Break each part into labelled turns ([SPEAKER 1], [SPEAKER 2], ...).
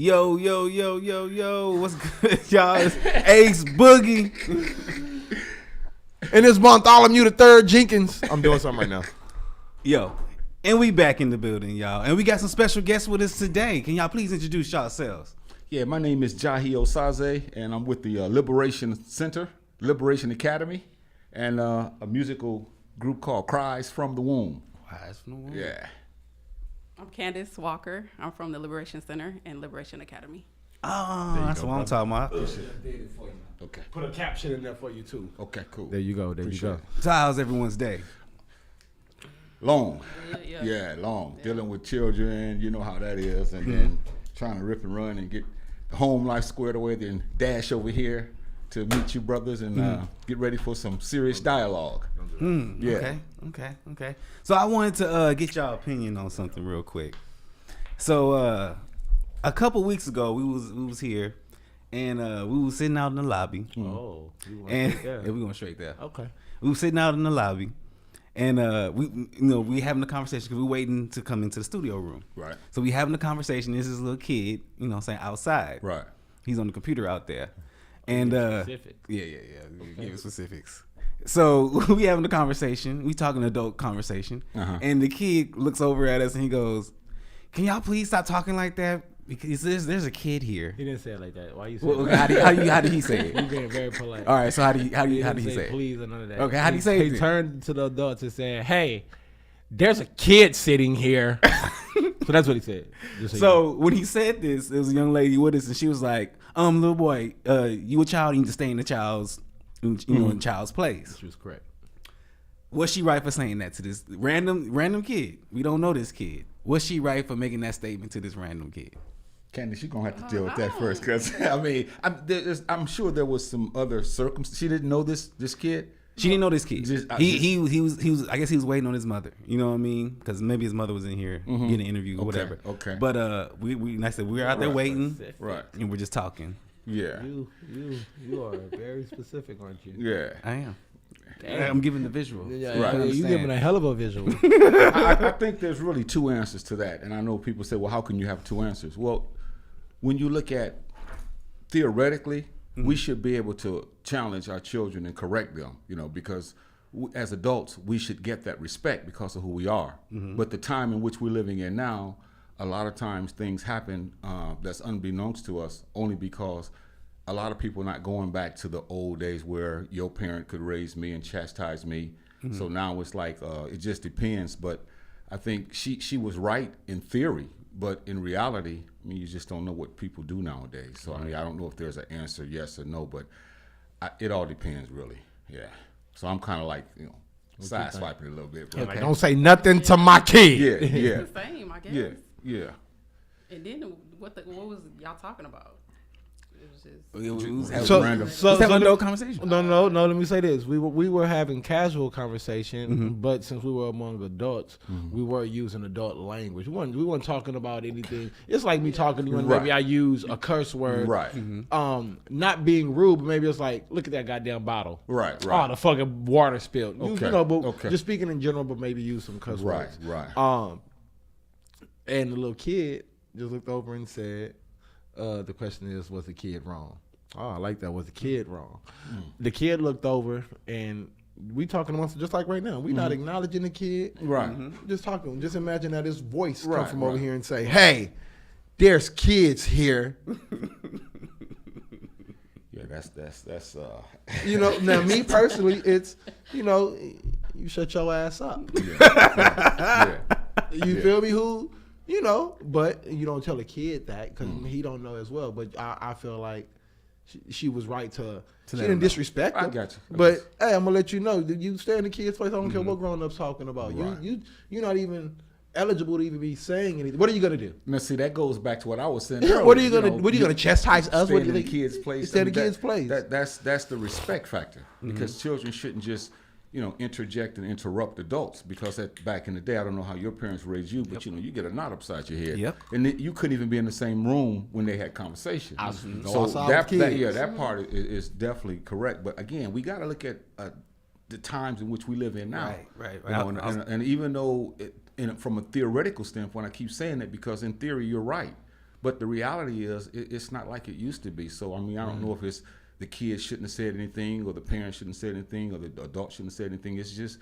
[SPEAKER 1] Yo, yo, yo, yo, yo. What's good, y'all? It's Ace Boogie.
[SPEAKER 2] And it's Bartholomew the Third Jenkins. I'm doing something right now.
[SPEAKER 1] Yo. And we back in the building, y'all. And we got some special guests with us today. Can y'all please introduce yourselves?
[SPEAKER 3] Yeah, my name is Jahi Osaze, and I'm with the Liberation Center, Liberation Academy, and a musical group called Cries from the Womb.
[SPEAKER 1] Cries from the Womb?
[SPEAKER 3] Yeah.
[SPEAKER 4] I'm Candace Walker. I'm from the Liberation Center and Liberation Academy.
[SPEAKER 1] Oh, that's what I'm talking about.
[SPEAKER 3] Okay.
[SPEAKER 2] Put a caption in there for you, too.
[SPEAKER 3] Okay, cool.
[SPEAKER 2] There you go.
[SPEAKER 3] Appreciate it.
[SPEAKER 1] So how's everyone's day?
[SPEAKER 3] Long.
[SPEAKER 4] Yeah.
[SPEAKER 3] Yeah, long. Yeah. Dealing with children, you know how that is, and then trying to rip and run and get the home life squared away, then dash over here to meet you brothers and get ready for some serious dialogue. Yeah.
[SPEAKER 1] Okay. So I wanted to get y'all opinion on something real quick. So a couple weeks ago, we was here, and we was sitting out in the lobby.
[SPEAKER 2] Oh,
[SPEAKER 1] And we going straight there.
[SPEAKER 2] okay.
[SPEAKER 1] We were sitting out in the lobby, and we having a conversation because we waiting to come into the studio room.
[SPEAKER 3] Right.
[SPEAKER 1] So we having a conversation. This is a little kid, outside.
[SPEAKER 3] Right.
[SPEAKER 1] He's on the computer out there, and
[SPEAKER 2] Specifics.
[SPEAKER 1] yeah. Give specifics. So we having a conversation. We talking adult conversation, and the kid looks over at us and he goes, "Can y'all please stop talking like that? Because there's a kid here."
[SPEAKER 5] He didn't say it like that. Why you say
[SPEAKER 1] Well,
[SPEAKER 5] that?
[SPEAKER 1] how did he say it?
[SPEAKER 5] He's being very polite.
[SPEAKER 1] All right. So how did he
[SPEAKER 5] didn't
[SPEAKER 1] say it?
[SPEAKER 5] please or none of that.
[SPEAKER 1] Okay, how'd he say it
[SPEAKER 5] He
[SPEAKER 1] then?
[SPEAKER 5] turned to the adults and said, "Hey, there's a kid sitting here." So that's what he said. Just
[SPEAKER 1] So when he said this, there was a young lady with us, and she was like, little boy, you a child, you need to stay in the child's, in child's place."
[SPEAKER 5] she was correct.
[SPEAKER 1] Was she right for saying that to this random kid? We don't know this kid. Was she right for making that statement to this random kid?
[SPEAKER 3] Candace, you're going to have to deal with that first, because, I'm sure there was some other circumstances. She didn't know this kid?
[SPEAKER 1] She didn't know this kid. He was. I guess he was waiting on his mother. You know what I mean? Because maybe his mother was in here getting an interview or whatever.
[SPEAKER 3] Okay.
[SPEAKER 1] But like I said, we were out there waiting,
[SPEAKER 3] Right.
[SPEAKER 1] and we're just talking.
[SPEAKER 3] Yeah.
[SPEAKER 5] You are very specific, aren't you?
[SPEAKER 3] Yeah.
[SPEAKER 1] I am. I'm giving the visual.
[SPEAKER 5] Yeah,
[SPEAKER 3] Right.
[SPEAKER 5] You giving a hell of a visual.
[SPEAKER 3] I think there's really two answers to that. And I know people say, well, how can you have two answers? Well, when you look at theoretically, we should be able to challenge our children and correct them, because as adults, we should get that respect because of who we are. But the time in which we're living in now, a lot of times things happen that's unbeknownst to us only because a lot of people are not going back to the old days where your parent could raise me and chastise me. So now it's like, it just depends. But I think she was right in theory, but in reality, you just don't know what people do nowadays. So I don't know if there's an answer, yes or no, but it all depends really. Yeah. So I'm kind of like, side swiping a little bit. But
[SPEAKER 2] Like, don't say nothing to my kid.
[SPEAKER 3] Yeah.
[SPEAKER 4] It's the same, I guess.
[SPEAKER 3] Yeah.
[SPEAKER 4] And then what was y'all talking about? It was just
[SPEAKER 1] We was having
[SPEAKER 5] So-
[SPEAKER 1] random.
[SPEAKER 5] so-
[SPEAKER 1] Just having
[SPEAKER 5] so
[SPEAKER 1] a
[SPEAKER 5] the-
[SPEAKER 1] adult conversation.
[SPEAKER 5] No. Let me say this: we were having casual conversation, but since we were among adults, we were using adult language. We weren't talking about anything. It's like me talking to you, and maybe I use a curse word,
[SPEAKER 3] Right.
[SPEAKER 5] Not being rude, but maybe it's like, look at that goddamn bottle,
[SPEAKER 3] Right.
[SPEAKER 5] Oh, the fucking water spilled.
[SPEAKER 3] Okay,
[SPEAKER 5] But
[SPEAKER 3] okay.
[SPEAKER 5] just speaking in general, but maybe use some curse words.
[SPEAKER 3] Right.
[SPEAKER 5] And the little kid just looked over and said, the question is, was the kid wrong? Oh, I like that. Was the kid wrong? The kid looked over, and we talking amongst, just like right now. We not acknowledging the kid.
[SPEAKER 3] Right.
[SPEAKER 5] Just talking. Just imagine that his voice come
[SPEAKER 3] Right,
[SPEAKER 5] from over
[SPEAKER 3] right.
[SPEAKER 5] here and say, "Hey, there's kids here."
[SPEAKER 3] Yeah, that's
[SPEAKER 5] Now me personally, it's you shut your ass up.
[SPEAKER 3] yeah.
[SPEAKER 5] You feel me? But you don't tell a kid that because he don't know as well. But I feel like she was right to she
[SPEAKER 1] let
[SPEAKER 5] didn't
[SPEAKER 1] him know.
[SPEAKER 5] disrespect
[SPEAKER 3] I
[SPEAKER 5] him.
[SPEAKER 3] got you.
[SPEAKER 5] But hey, I'm gonna let you know that you stay in the kid's place. I don't care what grown ups talking about.
[SPEAKER 3] Right.
[SPEAKER 5] You're not even eligible to even be saying anything. What are you gonna do?
[SPEAKER 3] Now, see, that goes back to what I was saying earlier.
[SPEAKER 5] What are you gonna? What are you gonna chastise us?
[SPEAKER 3] Staying
[SPEAKER 5] What do you
[SPEAKER 3] in the
[SPEAKER 5] think?
[SPEAKER 3] kid's place.
[SPEAKER 5] Stay in the
[SPEAKER 3] I mean,
[SPEAKER 5] kid's place.
[SPEAKER 3] That's the respect factor, because children shouldn't just interject and interrupt adults, because back in the day, I don't know how your parents raised you, but you get a knot upside your head.
[SPEAKER 1] Yep.
[SPEAKER 3] And you couldn't even be in the same room when they had conversation.
[SPEAKER 5] go outside with kids.
[SPEAKER 3] that part is definitely correct. But again, we got to look at the times in which we live in now.
[SPEAKER 1] Right.
[SPEAKER 3] And even though from a theoretical standpoint, I keep saying that because in theory you're right. But the reality is, it's not like it used to be. So I mean, I don't know if it's the kids shouldn't have said anything, or the parents shouldn't have said anything, or the adults shouldn't have said anything. It's just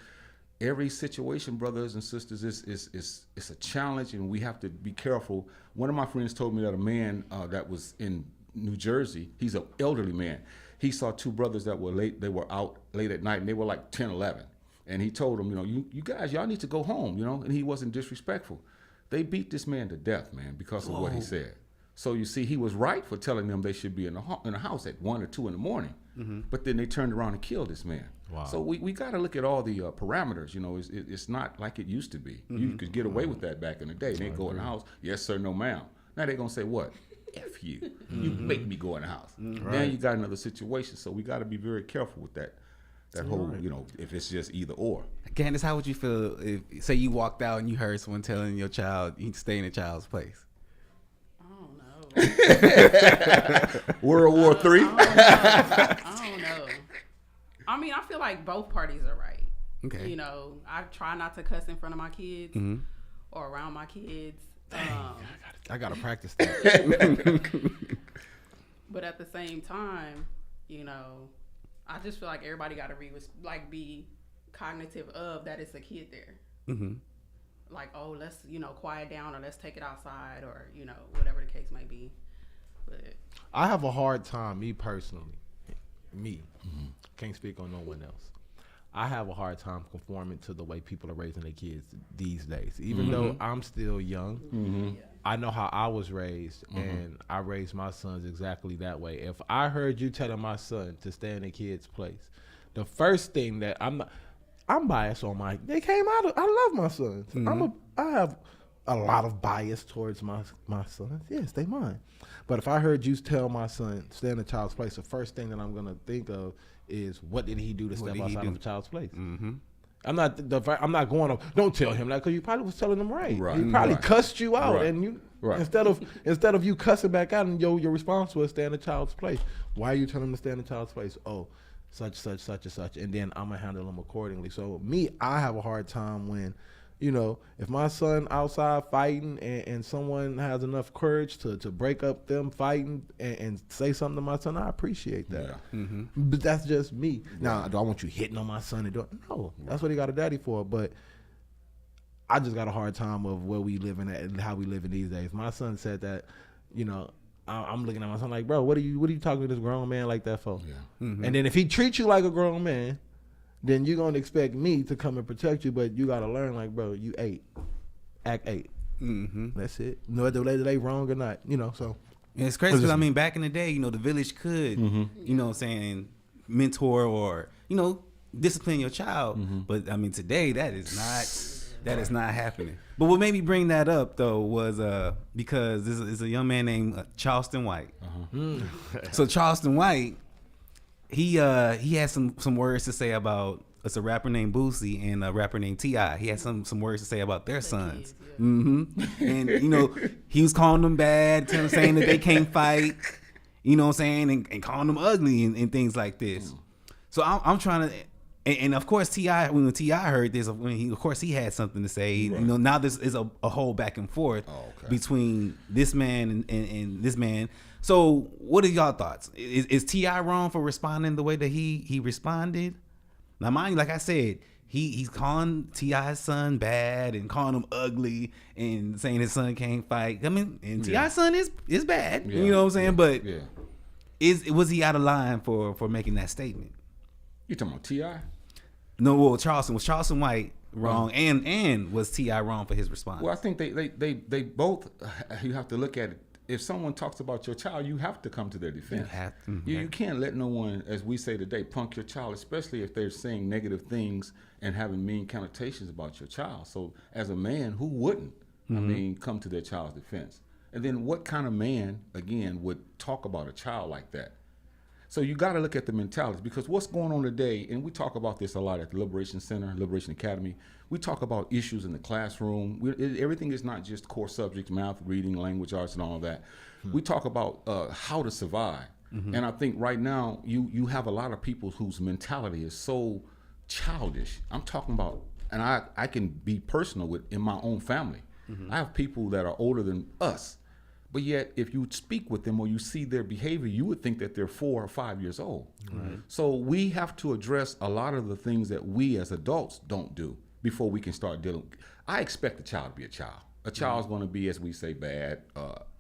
[SPEAKER 3] every situation, brothers and sisters, is a challenge, and we have to be careful. One of my friends told me that a man that was in New Jersey, he's an elderly man. He saw two brothers that were late. They were out late at night, and they were like 10, 11. And he told them, you guys, y'all need to go home, and he wasn't disrespectful. They beat this man to death, man, because of what he said. So you see, he was right for telling them they should be in the house at 1 or 2 in the morning. But then they turned around and killed this man.
[SPEAKER 5] Wow.
[SPEAKER 3] So we got to look at all the parameters. It's not like it used to be. You could get away with that back in the day. They go in the house, yes sir, no ma'am. Now they're gonna say what? F you. You make me go in the house. Now you got another situation. So we got to be very careful with that. That whole, if it's just either or.
[SPEAKER 1] Candace, how would you feel if, say, you walked out and you heard someone telling your child you can stay in a child's place?
[SPEAKER 4] I don't know.
[SPEAKER 3] World War III.
[SPEAKER 4] I don't know. I mean, I feel like both parties are right.
[SPEAKER 1] Okay.
[SPEAKER 4] I try not to cuss in front of my kids or around my kids.
[SPEAKER 5] I gotta practice that.
[SPEAKER 4] But at the same time, I just feel like everybody got to be cognitive of that it's a kid there. Like, oh, let's quiet down, or let's take it outside, or whatever the case may be. But
[SPEAKER 5] I have a hard time, me personally, can't speak on no one else. I have a hard time conforming to the way people are raising their kids these days. Even though I'm still young, I know how I was raised, and I raised my sons exactly that way. If I heard you telling my son to stay in a kid's place, the first thing that I'm biased on they came out of, I love my sons. I have a lot of bias towards my sons. Yes, they mine. But if I heard you tell my son stay in a child's place, the first thing that I'm gonna think of is, what did he do to step outside of a child's place? I'm not going to, don't tell him that, because you probably was telling him right. He probably cussed you out, and you instead of you cussing back out, and your response was stay in a child's place. Why are you telling him to stay in a child's place? Oh, such and such, and then I'm gonna handle them accordingly. So I have a hard time when, if my son outside fighting and someone has enough courage to break up them fighting and say something to my son, I appreciate that. But that's just me. Now, do I want you hitting on my son and do it? No, that's what he got a daddy for. But I just got a hard time of where we living at and how we living these days. My son said that, I'm looking at my son like, bro, what are you talking to this grown man like that for? And then if he treats you like a grown man, then you're going to expect me to come and protect you, but you got to learn, like, bro, you 8. Act 8. That's it. Whether they wrong or not, so.
[SPEAKER 1] And it's crazy because, back in the day, the village could, mentor or, discipline your child. But, today that is not happening. But what made me bring that up, though, was because this is a young man named Charleston White. So Charleston White, he had some words to say about, it's a rapper named Boosie and a rapper named T.I. He had some words to say about their sons.
[SPEAKER 4] Kids, yeah.
[SPEAKER 1] And he was calling them bad, saying that they can't fight, and calling them ugly and things like this. So I'm trying to, and of course T.I., when T.I. heard this, he had something to say. Right. Now this is a whole back and forth between this man and this man. So, what are y'all thoughts? Is T.I. wrong for responding the way that he responded? Now, mind you, like I said, he's calling T.I.'s son bad and calling him ugly and saying his son can't fight. And T.I.'s son is bad. Yeah. You know what I'm saying? But was he out of line for making that statement?
[SPEAKER 3] You talking about T.I.?
[SPEAKER 1] No, well, was Charleston White wrong, and was T.I. wrong for his response?
[SPEAKER 3] Well, I think they both. You have to look at it. If someone talks about your child, you have to come to their defense. You can't let no one, as we say today, punk your child, especially if they're saying negative things and having mean connotations about your child. So as a man, who wouldn't, come to their child's defense? And then what kind of man, again, would talk about a child like that? So you got to look at the mentalities, because what's going on today, and we talk about this a lot at the Liberation Center, Liberation Academy, we talk about issues in the classroom. Everything is not just core subjects, math, reading, language arts, and all of that. We talk about how to survive. And I think right now you have a lot of people whose mentality is so childish. I'm talking about, and I can be personal in my own family. I have people that are older than us, But yet, if you speak with them or you see their behavior, you would think that they're 4 or 5 years old. Right. So we have to address a lot of the things that we as adults don't do before we can start dealing. I expect a child to be a child. A child's going to be, as we say, bad,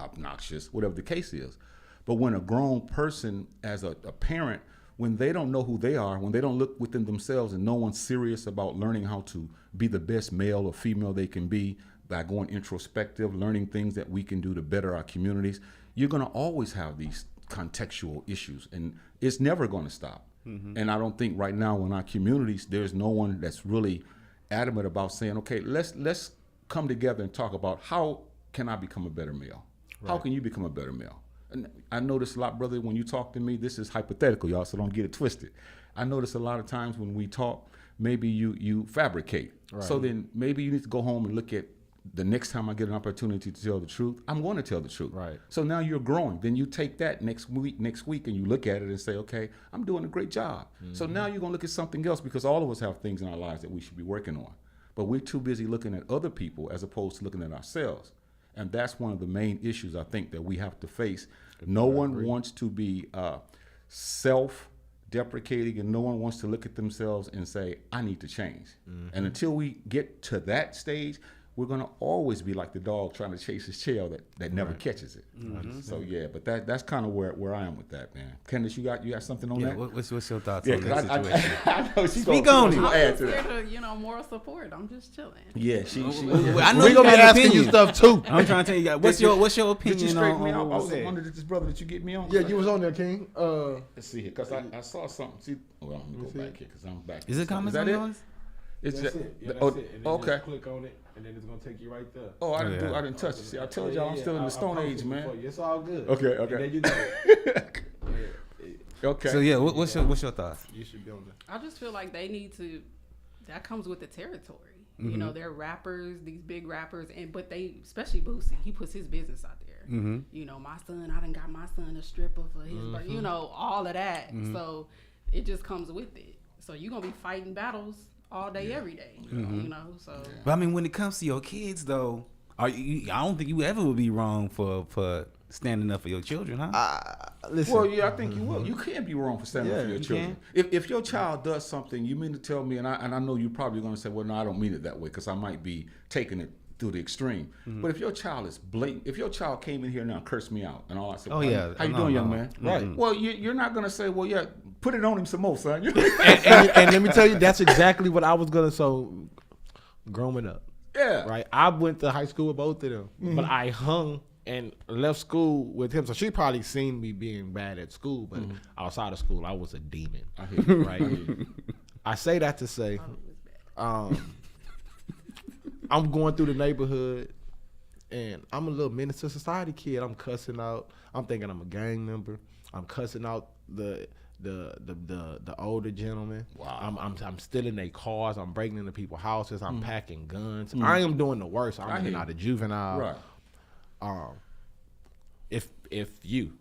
[SPEAKER 3] obnoxious, whatever the case is. But when a grown person, as a parent, when they don't know who they are, when they don't look within themselves and no one's serious about learning how to be the best male or female they can be by going introspective, learning things that we can do to better our communities, you're going to always have these contextual issues, and it's never going to stop. And I don't think right now in our communities, there's no one that's really adamant about saying, okay, let's come together and talk about how can I become a better male? Right. How can you become a better male? And I notice a lot, brother, when you talk to me, this is hypothetical, y'all, so don't get it twisted. I notice a lot of times when we talk, maybe you fabricate. Right. So then maybe you need to go home and look at the next time I get an opportunity to tell the truth, I'm going to tell the truth.
[SPEAKER 5] Right.
[SPEAKER 3] So now you're growing. Then you take that next week, and you look at it and say, okay, I'm doing a great job. So now you're going to look at something else, because all of us have things in our lives that we should be working on. But we're too busy looking at other people as opposed to looking at ourselves. And that's one of the main issues I think that we have to face. No one wants to be self-deprecating, and no one wants to look at themselves and say, I need to change. And until we get to that stage, we're going to always be like the dog trying to chase his tail that never catches it. So yeah, but that's kind of where I am with that, man. Candace, you got something on that?
[SPEAKER 1] What's your thoughts
[SPEAKER 3] Yeah,
[SPEAKER 1] on that situation?
[SPEAKER 3] I know she's
[SPEAKER 1] Speak on it.
[SPEAKER 3] gonna
[SPEAKER 4] I'm
[SPEAKER 3] add
[SPEAKER 4] just
[SPEAKER 3] to
[SPEAKER 4] here
[SPEAKER 3] that.
[SPEAKER 4] to, moral support. I'm just chilling.
[SPEAKER 3] Yeah, she
[SPEAKER 1] I know
[SPEAKER 5] We
[SPEAKER 1] you
[SPEAKER 5] gonna
[SPEAKER 1] got
[SPEAKER 5] be
[SPEAKER 1] an
[SPEAKER 5] asking
[SPEAKER 1] opinion.
[SPEAKER 5] you stuff too.
[SPEAKER 1] I'm trying to tell you, what's your opinion
[SPEAKER 3] Did you straighten me
[SPEAKER 1] on
[SPEAKER 3] out? I
[SPEAKER 1] what was
[SPEAKER 3] was
[SPEAKER 1] said?
[SPEAKER 3] under this brother that you get me on.
[SPEAKER 5] Yeah, you was on there, King.
[SPEAKER 3] Let's see here, because I saw something. See, well, let me go back here because I'm back.
[SPEAKER 1] Is it comments
[SPEAKER 3] that
[SPEAKER 1] on
[SPEAKER 3] it?
[SPEAKER 1] yours?
[SPEAKER 3] It's
[SPEAKER 5] That's
[SPEAKER 3] just,
[SPEAKER 5] it. Yeah,
[SPEAKER 3] oh,
[SPEAKER 5] that's it. And then
[SPEAKER 3] okay.
[SPEAKER 5] just click on it, and then it's gonna take you right there.
[SPEAKER 3] Oh, I didn't
[SPEAKER 1] yeah.
[SPEAKER 3] I didn't touch it. See, I told y'all I'm still in the Stone Age, man.
[SPEAKER 5] It's all good.
[SPEAKER 3] Okay.
[SPEAKER 5] And then you got it.
[SPEAKER 3] Okay.
[SPEAKER 1] So yeah, what's your thoughts?
[SPEAKER 5] You should be on there.
[SPEAKER 4] I just feel like they need to. That comes with the territory. You know, they're rappers, these big rappers, but they, especially Boosie, he puts his business out there. You know, my son, I done got my son a stripper for his birthday. You know, all of that. So it just comes with it. So you're gonna be fighting battles all day, every day. You know, so.
[SPEAKER 1] But I mean, when it comes to your kids, though, I don't think you ever would be wrong for standing up for your children, huh?
[SPEAKER 5] Listen.
[SPEAKER 3] Well, yeah, I think you will. You can't be wrong for standing up for your
[SPEAKER 1] you
[SPEAKER 3] children. If your child does something, you mean to tell me, and I know you're probably going to say, well, no, I don't mean it that way, because I might be taking it to the extreme. But if your child is blatant, if your child came in here now and cursed me out, and all I said,
[SPEAKER 1] Oh, yeah.
[SPEAKER 3] how you
[SPEAKER 1] No,
[SPEAKER 3] doing,
[SPEAKER 1] no.
[SPEAKER 3] young man?
[SPEAKER 5] Right.
[SPEAKER 3] Well, you're not going to say, well, yeah, put it on him some more, son.
[SPEAKER 5] and let me tell you, that's exactly what I was gonna. So, growing up,
[SPEAKER 3] Yeah.
[SPEAKER 5] right? I went to high school with both of them, but I hung and left school with him. So she probably seen me being bad at school, but outside of school, I was a demon.
[SPEAKER 3] I hear you.
[SPEAKER 5] Right? I say that to say, I'm going through the neighborhood, and I'm a little menace to society kid. I'm cussing out. I'm thinking I'm a gang member. I'm cussing out the older gentlemen.
[SPEAKER 3] Wow.
[SPEAKER 5] I'm stealing their cars. I'm breaking into people's houses. I'm packing guns. I am doing the worst. I'm
[SPEAKER 3] hear
[SPEAKER 5] not a juvenile.
[SPEAKER 3] Right.
[SPEAKER 5] If you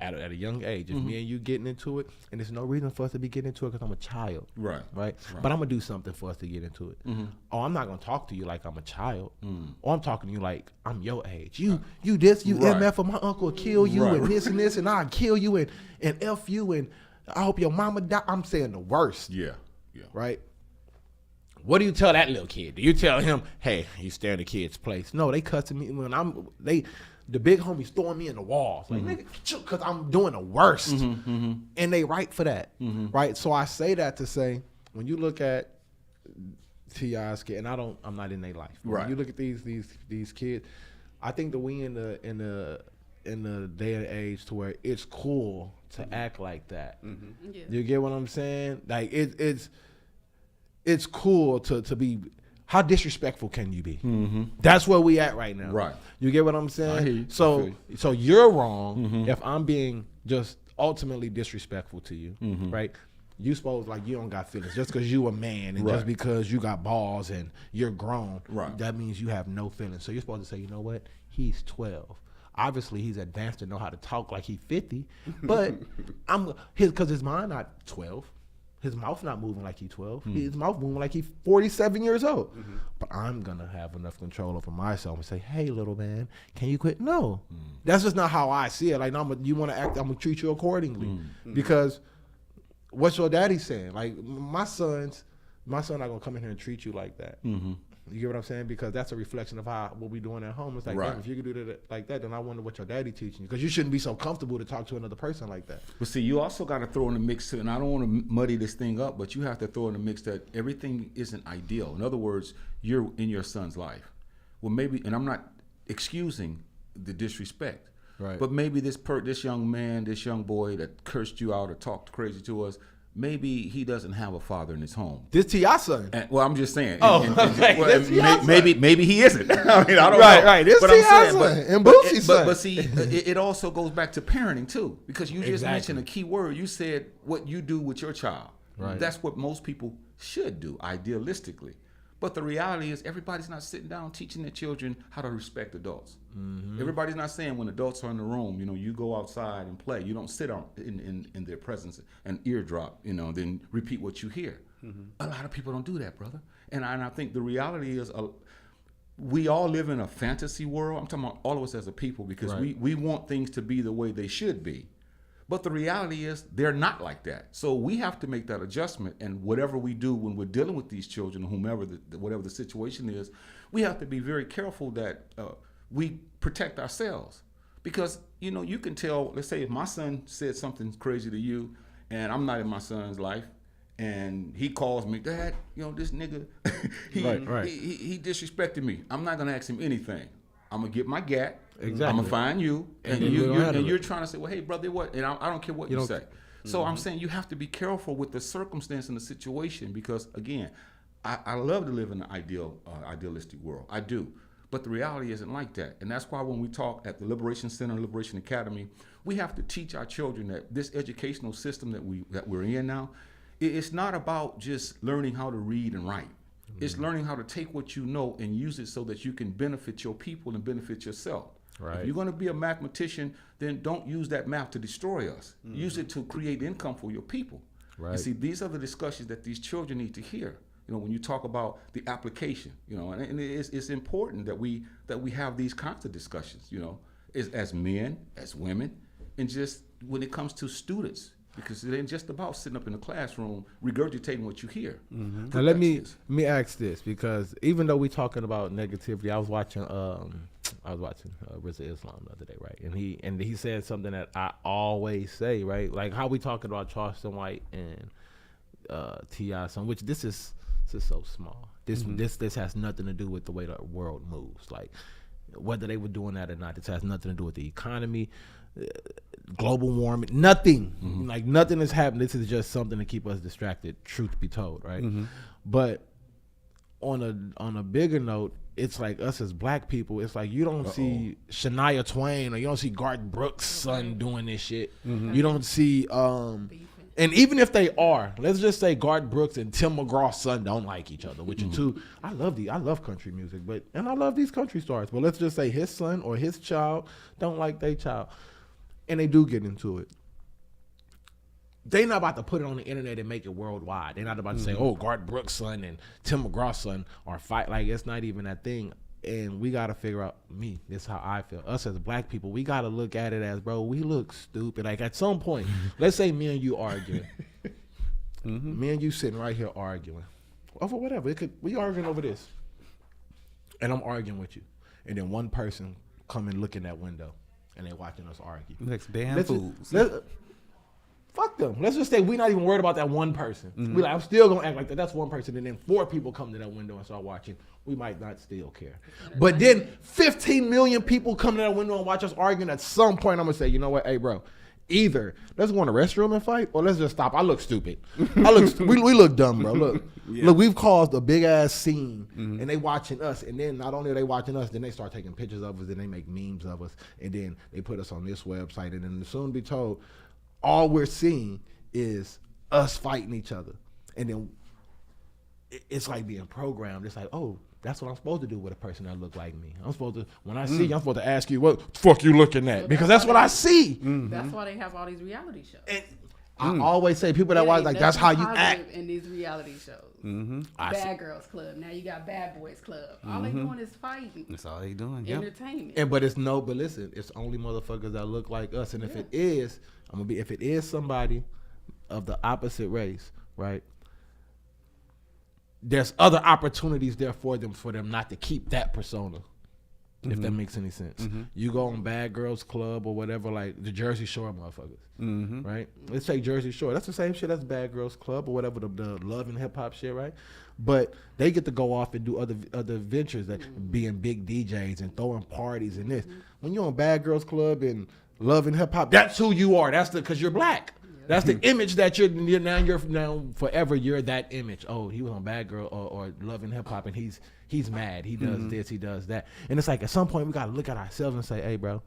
[SPEAKER 5] at a young age, if me and you getting into it, and there's no reason for us to be getting into it because I'm a child,
[SPEAKER 3] Right.
[SPEAKER 5] But I'm gonna do something for us to get into it. Oh, I'm not gonna talk to you like I'm a child, or I'm talking to you like I'm your age. You this, you
[SPEAKER 3] Right.
[SPEAKER 5] MF, or my uncle will kill you,
[SPEAKER 3] Right.
[SPEAKER 5] and this, and I'll kill you, and F you, and I hope your mama die. I'm saying the worst,
[SPEAKER 3] Yeah. Yeah.
[SPEAKER 5] right? What do you tell that little kid? Do you tell him, hey, you stay in the kid's place? No, they cussing me when the big homies throwing me in the walls. Like, nigga, because I'm doing the worst. And they right for that. Right? So I say that to say, when you look at T.I.'s kid, and I'm not in their life.
[SPEAKER 3] Right.
[SPEAKER 5] When you look at these kids, I think that we in the day and age to where it's cool to act like that.
[SPEAKER 4] Yeah.
[SPEAKER 5] You get what I'm saying? Like it's cool to be. How disrespectful can you be? That's where we at right now.
[SPEAKER 3] Right.
[SPEAKER 5] You get what I'm saying?
[SPEAKER 3] I hear you. I
[SPEAKER 5] So
[SPEAKER 3] feel you.
[SPEAKER 5] so you're wrong if I'm being just ultimately disrespectful to you, right? You suppose like you don't got feelings just because you a man and
[SPEAKER 3] Right.
[SPEAKER 5] just because you got balls and you're grown,
[SPEAKER 3] Right.
[SPEAKER 5] that means you have no feelings. So you're supposed to say, you know what? He's 12. Obviously, he's advanced to know how to talk like he's 50, but because his mind not 12. His mouth not moving like he's 12. His mouth moving like he's 47 years old. But I'm gonna have enough control over myself and say, "Hey, little man, can you quit?" No, that's just not how I see it. Like, no, you want to act, I'm gonna treat you accordingly because what's your daddy saying? Like, my son's not gonna come in here and treat you like that. You get what I'm saying? Because that's a reflection of what we doing at home. It's like, damn, if you could do that like that, then I wonder what your daddy teaching you. Because you shouldn't be so comfortable to talk to another person like that.
[SPEAKER 3] But see, you also got to throw in the mix, and I don't want to muddy this thing up, but you have to throw in the mix that everything isn't ideal. In other words, you're in your son's life. Well, maybe, and I'm not excusing the disrespect,
[SPEAKER 5] Right.
[SPEAKER 3] but maybe this young man, this young boy that cursed you out or talked crazy to us, maybe he doesn't have a father in his home.
[SPEAKER 5] This T.I. son.
[SPEAKER 3] And, well, I'm just saying.
[SPEAKER 5] Maybe
[SPEAKER 3] he isn't. I mean, I don't know.
[SPEAKER 5] Right. This
[SPEAKER 3] But
[SPEAKER 5] T.I.
[SPEAKER 3] I'm
[SPEAKER 5] son
[SPEAKER 3] saying,
[SPEAKER 5] and Boosie's
[SPEAKER 3] but,
[SPEAKER 5] son.
[SPEAKER 3] but see, it also goes back to parenting too, because you just
[SPEAKER 5] Exactly.
[SPEAKER 3] mentioned a key word. You said what you do with your child.
[SPEAKER 5] Right.
[SPEAKER 3] That's what most people should do, idealistically. But the reality is, everybody's not sitting down teaching their children how to respect adults. Everybody's not saying when adults are in the room, you go outside and play. You don't sit in their presence and eardrop, then repeat what you hear. A lot of people don't do that, brother. And I think the reality is, we all live in a fantasy world. I'm talking about all of us as a people, because we want things to be the way they should be. But the reality is, they're not like that. So we have to make that adjustment. And whatever we do when we're dealing with these children, whomever, whatever the situation is, we have to be very careful that we protect ourselves. Because, you can tell, let's say if my son said something crazy to you, and I'm not in my son's life, and he calls me, "Dad, this nigga, he disrespected me." I'm not going to ask him anything. I'm going to get my gat.
[SPEAKER 5] Exactly.
[SPEAKER 3] I'm gonna find you, and you're trying to say, "Well, hey, brother, what?" And I don't care what you say. So I'm saying you have to be careful with the circumstance and the situation, because again, I love to live in an idealistic world. I do, but the reality isn't like that, and that's why when we talk at the Liberation Center, Liberation Academy, we have to teach our children that this educational system that we're in now, it's not about just learning how to read and write. It's learning how to take what you know and use it so that you can benefit your people and benefit yourself.
[SPEAKER 5] Right.
[SPEAKER 3] If you're going to be a mathematician, then don't use that math to destroy us. Use it to create income for your people.
[SPEAKER 5] Right.
[SPEAKER 3] You see, these are the discussions that these children need to hear. When you talk about the application, and it's important that we have these kinds of discussions, as men, as women, and just when it comes to students. Because it ain't just about sitting up in the classroom regurgitating what you hear.
[SPEAKER 5] Now let me ask this, because even though we're talking about negativity, I was watching Rizza Islam the other day, right? And he said something that I always say, right? Like how we talking about Charleston White and T.I. son, which this is so small. This has nothing to do with the way the world moves. Like whether they were doing that or not, this has nothing to do with the economy. Global warming, nothing. Like nothing has happened. This is just something to keep us distracted, truth be told, right? But on a bigger note, it's like us as black people, it's like you don't see Shania Twain or you don't see Garth Brooks' son doing this shit. You don't see and even if they are, let's just say Garth Brooks and Tim McGraw's son don't like each other, which are two. I love country music, and I love these country stars. But let's just say his son or his child don't like their child, and they do get into it. They not about to put it on the internet and make it worldwide. They're not about to say, "Oh, Garth Brooks' son and Tim McGraw's son are fight." Like it's not even that thing. And we got to figure out, this is how I feel. Us as black people, we got to look at it as, bro, we look stupid. Like at some point, let's say me and you arguing. Me and you sitting right here arguing. Over whatever. We arguing over this. And I'm arguing with you. And then one person come and look in that window and they watching us argue.
[SPEAKER 1] Like damn fools.
[SPEAKER 5] Fuck them. Let's just say we're not even worried about that one person. We like, I'm still going to act like that. That's one person. And then 4 people come to that window and start watching. We might not still care. But then 15 million people come to that window and watch us arguing. At some point, I'm going to say, you know what? Hey, bro, either let's go in the restroom and fight or let's just stop. I look stupid. We look dumb, bro. Look, look, we've caused a big-ass scene, and they watching us. And then not only are they watching us, then they start taking pictures of us, and they make memes of us. And then they put us on this website. And then soon be told, all we're seeing is us fighting each other. And then it's like being programmed. It's like, oh, that's what I'm supposed to do with a person that look like me. I'm supposed to, when I see you, I'm supposed to ask you, what the fuck you looking at? Because that's what I see.
[SPEAKER 4] That's why they have all these reality shows.
[SPEAKER 5] And I always say people that watch like that's how you act
[SPEAKER 4] in these reality shows.
[SPEAKER 1] Mm-hmm.
[SPEAKER 4] Bad Girls Club. Now you got Bad Boys Club. All they doing is fighting.
[SPEAKER 1] That's all they doing. Yep.
[SPEAKER 4] Entertainment.
[SPEAKER 5] But listen, it's only motherfuckers that look like us. And if it is, if it is somebody of the opposite race, right? There's other opportunities there for them not to keep that persona. If that makes any sense. You go on Bad Girls Club or whatever, like the Jersey Shore motherfuckers, right? Let's say Jersey Shore. That's the same shit as Bad Girls Club or whatever, the love and hip hop shit, right? But they get to go off and do other ventures, that being big DJs and throwing parties and this. When you're on Bad Girls Club and love and hip hop, that's who you are. That's because you're black. That's the image that you're now forever. You're that image. Oh, he was on Bad Girl or Love and Hip Hop, and he's mad. He does this, he does that, and it's like at some point we gotta look at ourselves and say, hey, bro,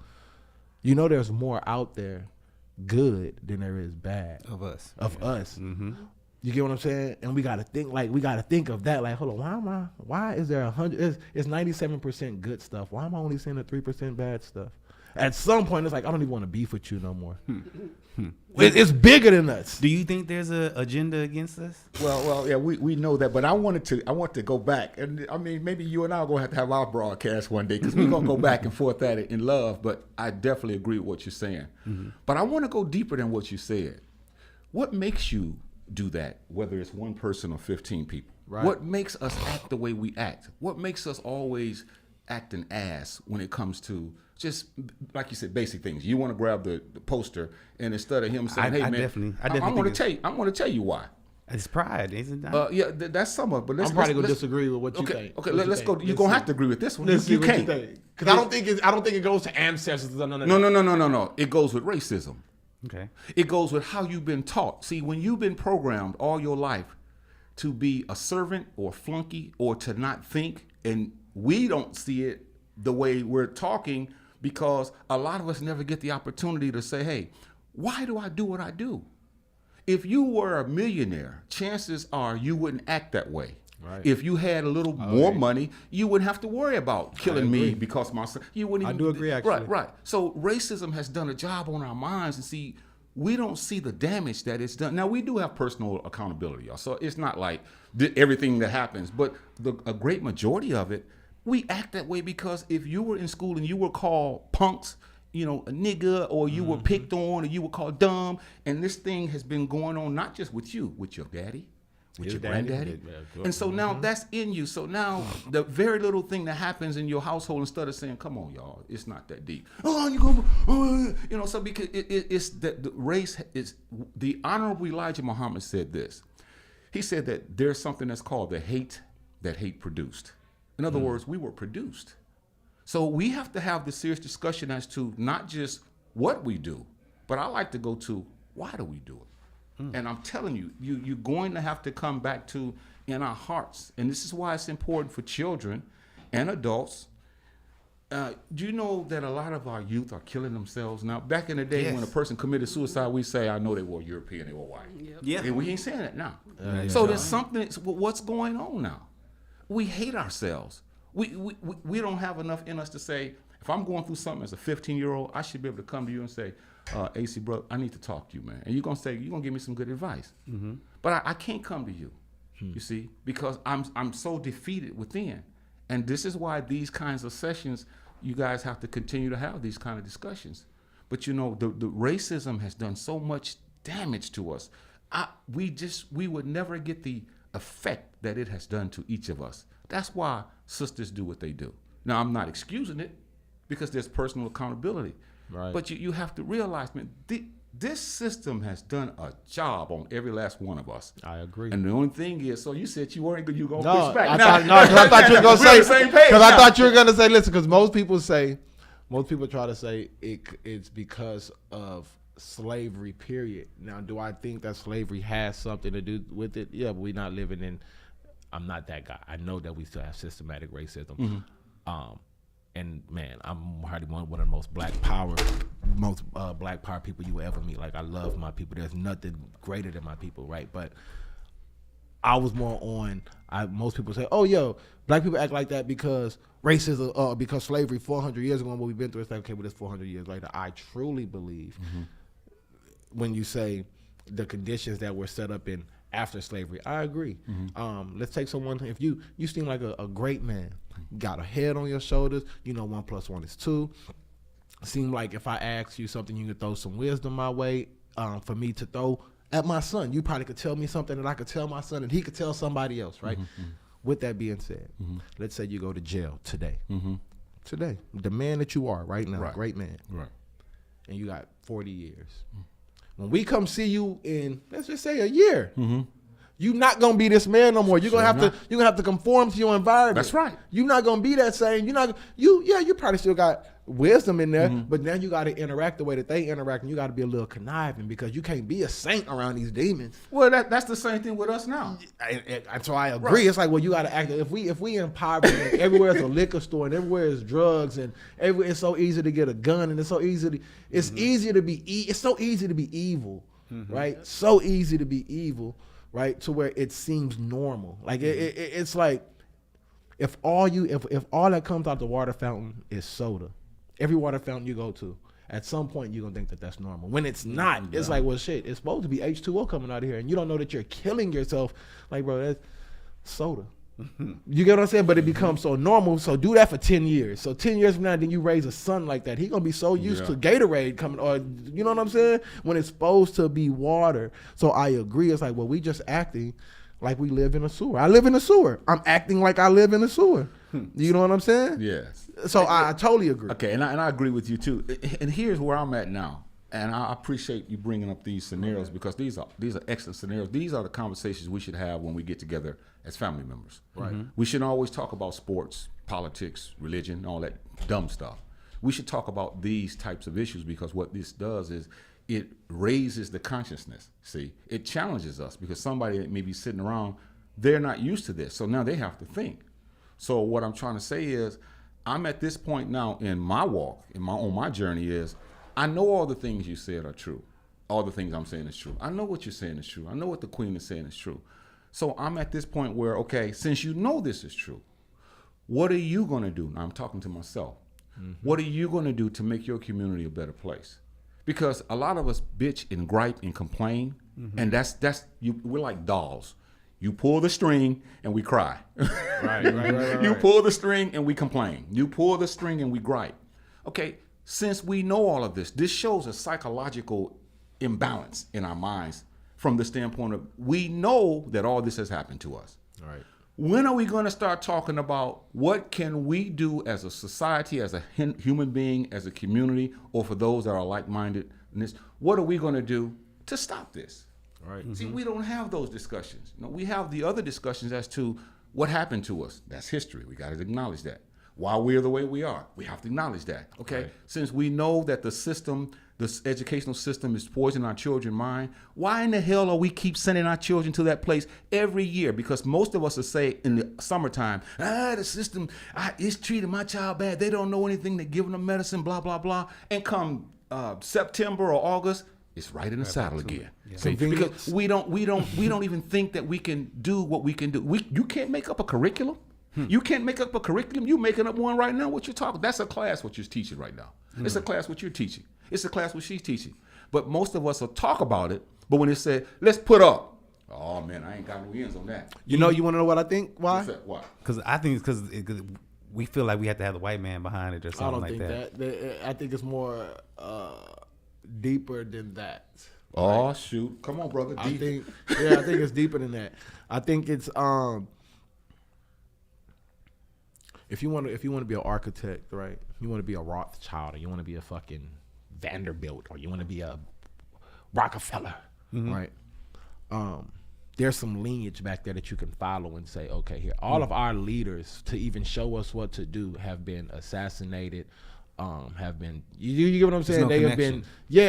[SPEAKER 5] there's more out there, good than there is bad
[SPEAKER 1] Of us.
[SPEAKER 5] Mm-hmm. You get what I'm saying? And we gotta think of that. Like, hold on, why is there 100? It's 97% good stuff. Why am I only seeing the 3% bad stuff? At some point, it's like I don't even want to beef with you no more. It's bigger than us.
[SPEAKER 1] Do you think there's an agenda against us?
[SPEAKER 3] Well, yeah, we know that, but I want to go back, and I mean, maybe you and I are gonna have to have our broadcast one day because we're gonna go back and forth at it in love. But I definitely agree with what you're saying. But I want to go deeper than what you said. What makes you do that? Whether it's one person or 15 people,
[SPEAKER 5] right?
[SPEAKER 3] What makes us act the way we act? What makes us always act an ass when it comes to just, like you said, basic things? You want to grab the poster, and instead of him saying, "Hey, man, I'm going to tell you why."
[SPEAKER 1] It's pride, isn't it?
[SPEAKER 3] Yeah, that's some of it. But
[SPEAKER 5] I'm probably gonna disagree with what you think.
[SPEAKER 3] Okay, let's go. You're gonna have to agree with this one.
[SPEAKER 5] You
[SPEAKER 3] can't,
[SPEAKER 5] because I don't think it goes to ancestors.
[SPEAKER 3] No. It goes with racism.
[SPEAKER 1] Okay.
[SPEAKER 3] It goes with how you've been taught. See, when you've been programmed all your life to be a servant or flunky or to not think, and we don't see it the way we're talking, because a lot of us never get the opportunity to say, hey, why do I do what I do? If you were a millionaire, chances are you wouldn't act that way. Right. If you had a little more money, you wouldn't have to worry about killing me because my son. You wouldn't.
[SPEAKER 5] I do agree, actually.
[SPEAKER 3] Right. So racism has done a job on our minds, and see, we don't see the damage that it's done. Now, we do have personal accountability, y'all. So it's not like everything that happens, but a great majority of it, we act that way because if you were in school and you were called punks, a nigga, or you were picked on, or you were called dumb, and this thing has been going on not just with you, with your daddy, with your granddaddy. And so now that's in you. So now the very little thing that happens in your household, instead of saying, come on, y'all, it's not that deep. Oh, you go, so because it's that the race is, the Honorable Elijah Muhammad said this. He said that there's something that's called the hate that hate produced. In other words, we were produced. So we have to have the serious discussion as to not just what we do, but I like to go to why do we do it? And I'm telling you, you're going to have to come back to in our hearts. And this is why it's important for children and adults. Do you know that a lot of our youth are killing themselves now? Back in the day when a person committed suicide, we say, I know they were European, they were white.
[SPEAKER 1] Yeah.
[SPEAKER 3] And we ain't saying that now. So there's something, what's going on now? We hate ourselves. We don't have enough in us to say, if I'm going through something as a 15-year-old, I should be able to come to you and say, AC, bro, I need to talk to you, man. And you're going to give me some good advice. But I can't come to you, you see, because I'm so defeated within. And this is why these kinds of sessions, you guys have to continue to have these kind of discussions. But, the racism has done so much damage to us. We would never get the effect that it has done to each of us. That's why sisters do what they do. Now, I'm not excusing it because there's personal accountability. Right. But you have to realize, man, this system has done a job on every last one of us.
[SPEAKER 5] I agree.
[SPEAKER 3] And the only thing is, so you said you weren't going to push back.
[SPEAKER 5] I thought you were going to say, because I thought you were going to say, listen, because most people try to say it's because of slavery, period. Now, do I think that slavery has something to do with it? Yeah, but we're not living in, I'm not that guy. I know that we still have systematic racism. And man, I'm hardly one of the most black power people you will ever meet. Like, I love my people. There's nothing greater than my people, right? But I was more on, most people say, oh, yo, black people act like that because racism, because slavery 400 years ago, what we've been through, it's like, okay, but it's 400 years later. I truly believe when you say, the conditions that were set up in after slavery. I agree. Let's take someone, if you seem like a great man, got a head on your shoulders, 1 + 1 is 2. Seem like if I ask you something, you could throw some wisdom my way for me to throw at my son. You probably could tell me something that I could tell my son and he could tell somebody else, right? With that being said, let's say you go to jail today. Today, the man that you are right now, great man.
[SPEAKER 3] Right.
[SPEAKER 5] And you got 40 years. When we come see you in, let's just say, a year, you're not gonna be this man no more. You're gonna have to conform to your environment.
[SPEAKER 3] That's right.
[SPEAKER 5] You're not gonna be that same. You probably still got wisdom in there, but now you got to interact the way that they interact, and you got to be a little conniving because you can't be a saint around these demons.
[SPEAKER 3] Well, that's the same thing with us now.
[SPEAKER 5] And so I agree. It's like, well, you got to act. If we in poverty, and everywhere is a liquor store, and everywhere is drugs, and it's so easy to get a gun, and it's so easy to be it's so easy to be evil, right? So easy to be evil, right? To where it seems normal. Like it's like if all that comes out the water fountain is soda. Every water fountain you go to, at some point you're going to think that that's normal. When it's not, it's like, well, shit, it's supposed to be H2O coming out of here, and you don't know that you're killing yourself. Like, bro, that's soda. You get what I'm saying? But it becomes so normal. So do that for 10 years. So 10 years from now, then you raise a son like that. He's going to be so used to Gatorade coming, or you know what I'm saying? When it's supposed to be water. So I agree. It's like, well, we just acting like we live in a sewer. I live in a sewer. I'm acting like I live in a sewer. You know what I'm saying?
[SPEAKER 3] Yes.
[SPEAKER 5] So I totally agree.
[SPEAKER 3] Okay, and I agree with you too. And here's where I'm at now. And I appreciate you bringing up these scenarios because these are excellent scenarios. These are the conversations we should have when we get together as family members. Right. We shouldn't always talk about sports, politics, religion, all that dumb stuff. We should talk about these types of issues because what this does is it raises the consciousness. See, it challenges us because somebody that may be sitting around, they're not used to this. So now they have to think. So what I'm trying to say is I'm at this point now in my walk, on my journey is I know all the things you said are true. All the things I'm saying is true. I know what you're saying is true. I know what the Queen is saying is true. So I'm at this point where, okay, since you know this is true, what are you going to do? Now I'm talking to myself. What are you going to do to make your community a better place? Because a lot of us bitch and gripe and complain, and we're like dolls. You pull the string and we cry. Right. You pull the string and we complain. You pull the string and we gripe. Okay, since we know all of this shows a psychological imbalance in our minds from the standpoint of we know that all this has happened to us.
[SPEAKER 5] Right.
[SPEAKER 3] When are we going to start talking about what can we do as a society, as a human being, as a community, or for those that are like-minded in this, what are we going to do to stop this?
[SPEAKER 5] Right.
[SPEAKER 3] See, we don't have those discussions. We have the other discussions as to what happened to us. That's history. We got to acknowledge that. Why we're the way we are, we have to acknowledge that. Okay. Right. Since we know that the educational system is poisoning our children's mind, why in the hell are we keep sending our children to that place every year? Because most of us will say in the summertime, the system is treating my child bad. They don't know anything. They're giving them medicine, blah, blah, blah. And come September or August, it's right in the saddle again. Yeah. See, because we don't even think that we can do what we can do. You can't make up a curriculum. You can't make up a curriculum. You're making up one right now. What you're talking? That's a class. What you're teaching right now. It's a class. What you're teaching. It's a class. What she's teaching. But most of us will talk about it. But when it said, "Let's put up," oh man, I ain't got no ends on that.
[SPEAKER 5] You want to know what I think? Why?
[SPEAKER 3] Why?
[SPEAKER 1] Because I think it's because we feel like we have to have the white man behind it or something like that.
[SPEAKER 5] I don't think that. I think it's more deeper than that.
[SPEAKER 3] Oh right? Shoot! Come on, brother.
[SPEAKER 5] I think it's deeper than that. I think it's if you want to be an architect, right? You want to be a Rothschild, or you want to be a fucking Vanderbilt, or you want to be a Rockefeller, right? There's some lineage back there that you can follow and say, okay, here, all of our leaders to even show us what to do have been assassinated. Have been you get what I'm saying? They have been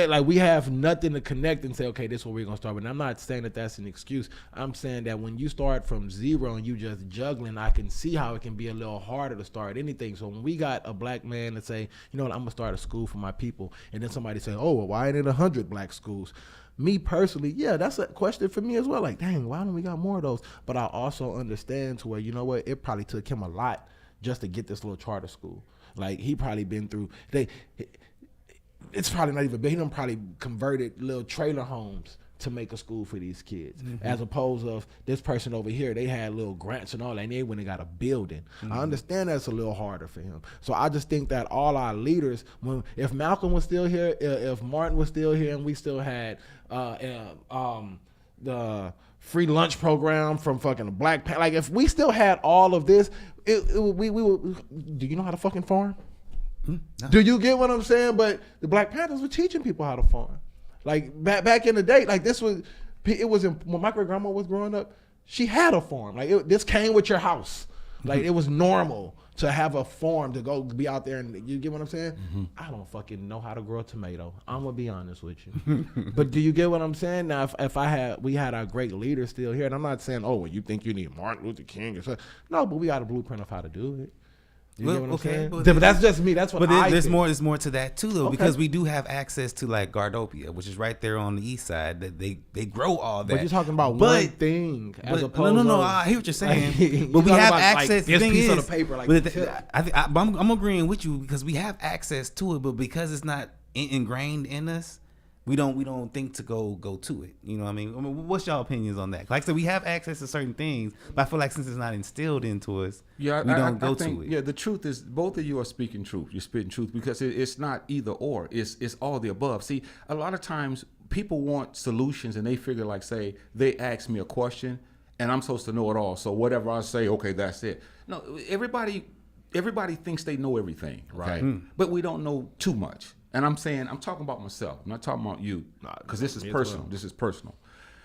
[SPEAKER 5] like we have nothing to connect and say, okay, this is where we're gonna start. But I'm not saying that that's an excuse. I'm saying that when you start from zero and you just juggling, I can see how it can be a little harder to start anything. So when we got a black man that say, you know what, I'm gonna start a school for my people, and then somebody say, oh, well, why ain't it 100 black schools? Me personally, that's a question for me as well. Like, dang, why don't we got more of those? But I also understand to where, you know what, it probably took him a lot just to get this little charter school. Like, he probably been through, it's probably not even big. He done probably converted little trailer homes to make a school for these kids, as opposed of this person over here, they had little grants and all that, and they went and got a building. I understand that's a little harder for him. So I just think that all our leaders, if Malcolm was still here, if Martin was still here, and we still had the free lunch program from fucking the Black Panther, like if we still had all of this, we would. Do you know how to fucking farm? No. Do you get what I'm saying? But the Black Panthers were teaching people how to farm. Like back in the day, like this was, it was when my great grandma was growing up, she had a farm. Like this came with your house. Like it was normal to have a farm, to go be out there, and you get what I'm saying? I don't fucking know how to grow a tomato. I'm gonna be honest with you. But do you get what I'm saying? Now, if we had our great leaders still here, and I'm not saying, well, you think you need Martin Luther King or something. No, but we got a blueprint of how to do it. You get what I'm saying? But that's just me. That's what I
[SPEAKER 1] there's
[SPEAKER 5] think.
[SPEAKER 1] more. There's more to that too, though, because we do have access to like Gardopia, which is right there on the east side. That they grow all that.
[SPEAKER 5] But you're talking about one thing, as opposed.
[SPEAKER 1] No. I hear what you're saying. But we have access.
[SPEAKER 5] This piece
[SPEAKER 1] of
[SPEAKER 5] the paper, like
[SPEAKER 1] I'm agreeing with you because we have access to it, but because it's not ingrained in us, we don't think to go to it. You know what I mean? What's y'all opinions on that? Like I said, we have access to certain things, but I feel like since it's not instilled into us, we don't go to it.
[SPEAKER 3] Yeah, the truth is both of you are speaking truth. You're spitting truth because it's not either or. It's all the above. See, a lot of times people want solutions and they figure like, say, they ask me a question and I'm supposed to know it all. So whatever I say, okay, that's it. No, everybody thinks they know everything, right? But we don't know too much. And I'm talking about myself. I'm not talking about you, because this is personal. This is personal.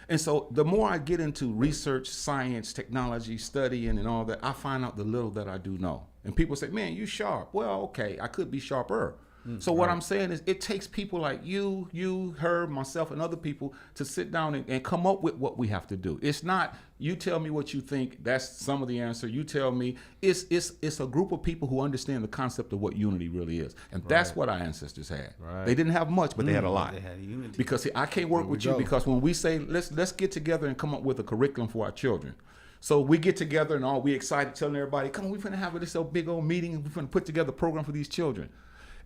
[SPEAKER 3] And so the more I get into research, science, technology, studying, and all that, I find out the little that I do know. And people say, man, you sharp. Well, okay, I could be sharper. So what I'm saying is it takes people like you, her, myself, and other people to sit down and come up with what we have to do. It's not you tell me what you think, that's some of the answer. You tell me. It's a group of people who understand the concept of what unity really is. And that's what our ancestors had. Right. They didn't have much, but they had a lot. They had unity. Because see, I can't work with you because when we say let's get together and come up with a curriculum for our children. So we get together and all we excited telling everybody, come on, we're gonna have this big old meeting and we're gonna put together a program for these children.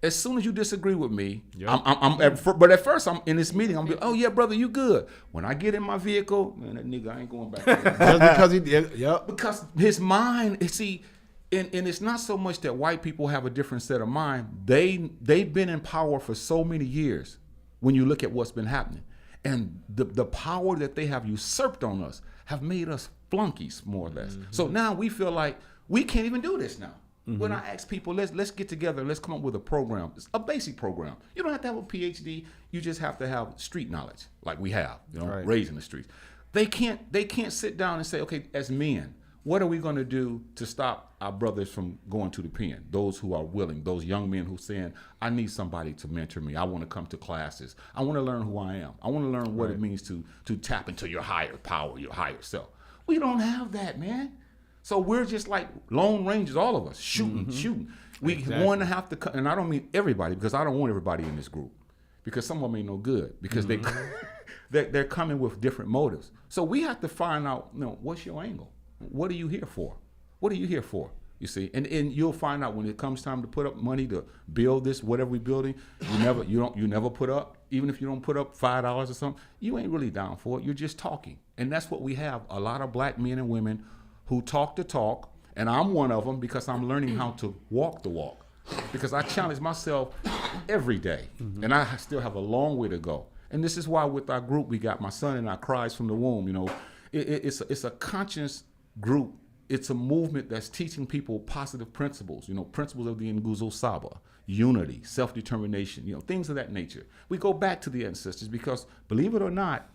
[SPEAKER 3] As soon as you disagree with me, but at first I'm in this meeting. I'm like, oh yeah, brother, you good. When I get in my vehicle, man, that nigga, I ain't going back there.
[SPEAKER 5] Just because he did,
[SPEAKER 3] because his mind, see, and it's not so much that white people have a different set of mind. They've been in power for so many years. When you look at what's been happening, and the power that they have usurped on us have made us flunkies, more or less. So now we feel like we can't even do this now. When I ask people, let's get together, let's come up with a program, it's a basic program. You don't have to have a PhD. You just have to have street knowledge, like we have, raised in the streets. They can't sit down and say, okay, as men, what are we going to do to stop our brothers from going to the pen? Those who are willing, those young men who saying, I need somebody to mentor me. I want to come to classes. I want to learn who I am. I want to learn what it means to tap into your higher power, your higher self. We don't have that, man. So we're just like lone rangers, all of us, shooting. We want to have to, and I don't mean everybody, because I don't want everybody in this group, because some of them ain't no good, because they're coming with different motives. So we have to find out, what's your angle? What are you here for? What are you here for? You see, and you'll find out when it comes time to put up money to build this, whatever we're building. You never put up, even if you don't put up $5 or something, you ain't really down for it. You're just talking, and that's what we have. A lot of black men and women who talk the talk, and I'm one of them because I'm learning how to walk the walk, because I challenge myself every day, and I still have a long way to go. And this is why with our group, we got my son and our cries from the womb. It's a conscious group. It's a movement that's teaching people positive principles, principles of the Nguzo Saba, unity, self-determination, things of that nature. We go back to the ancestors because, believe it or not,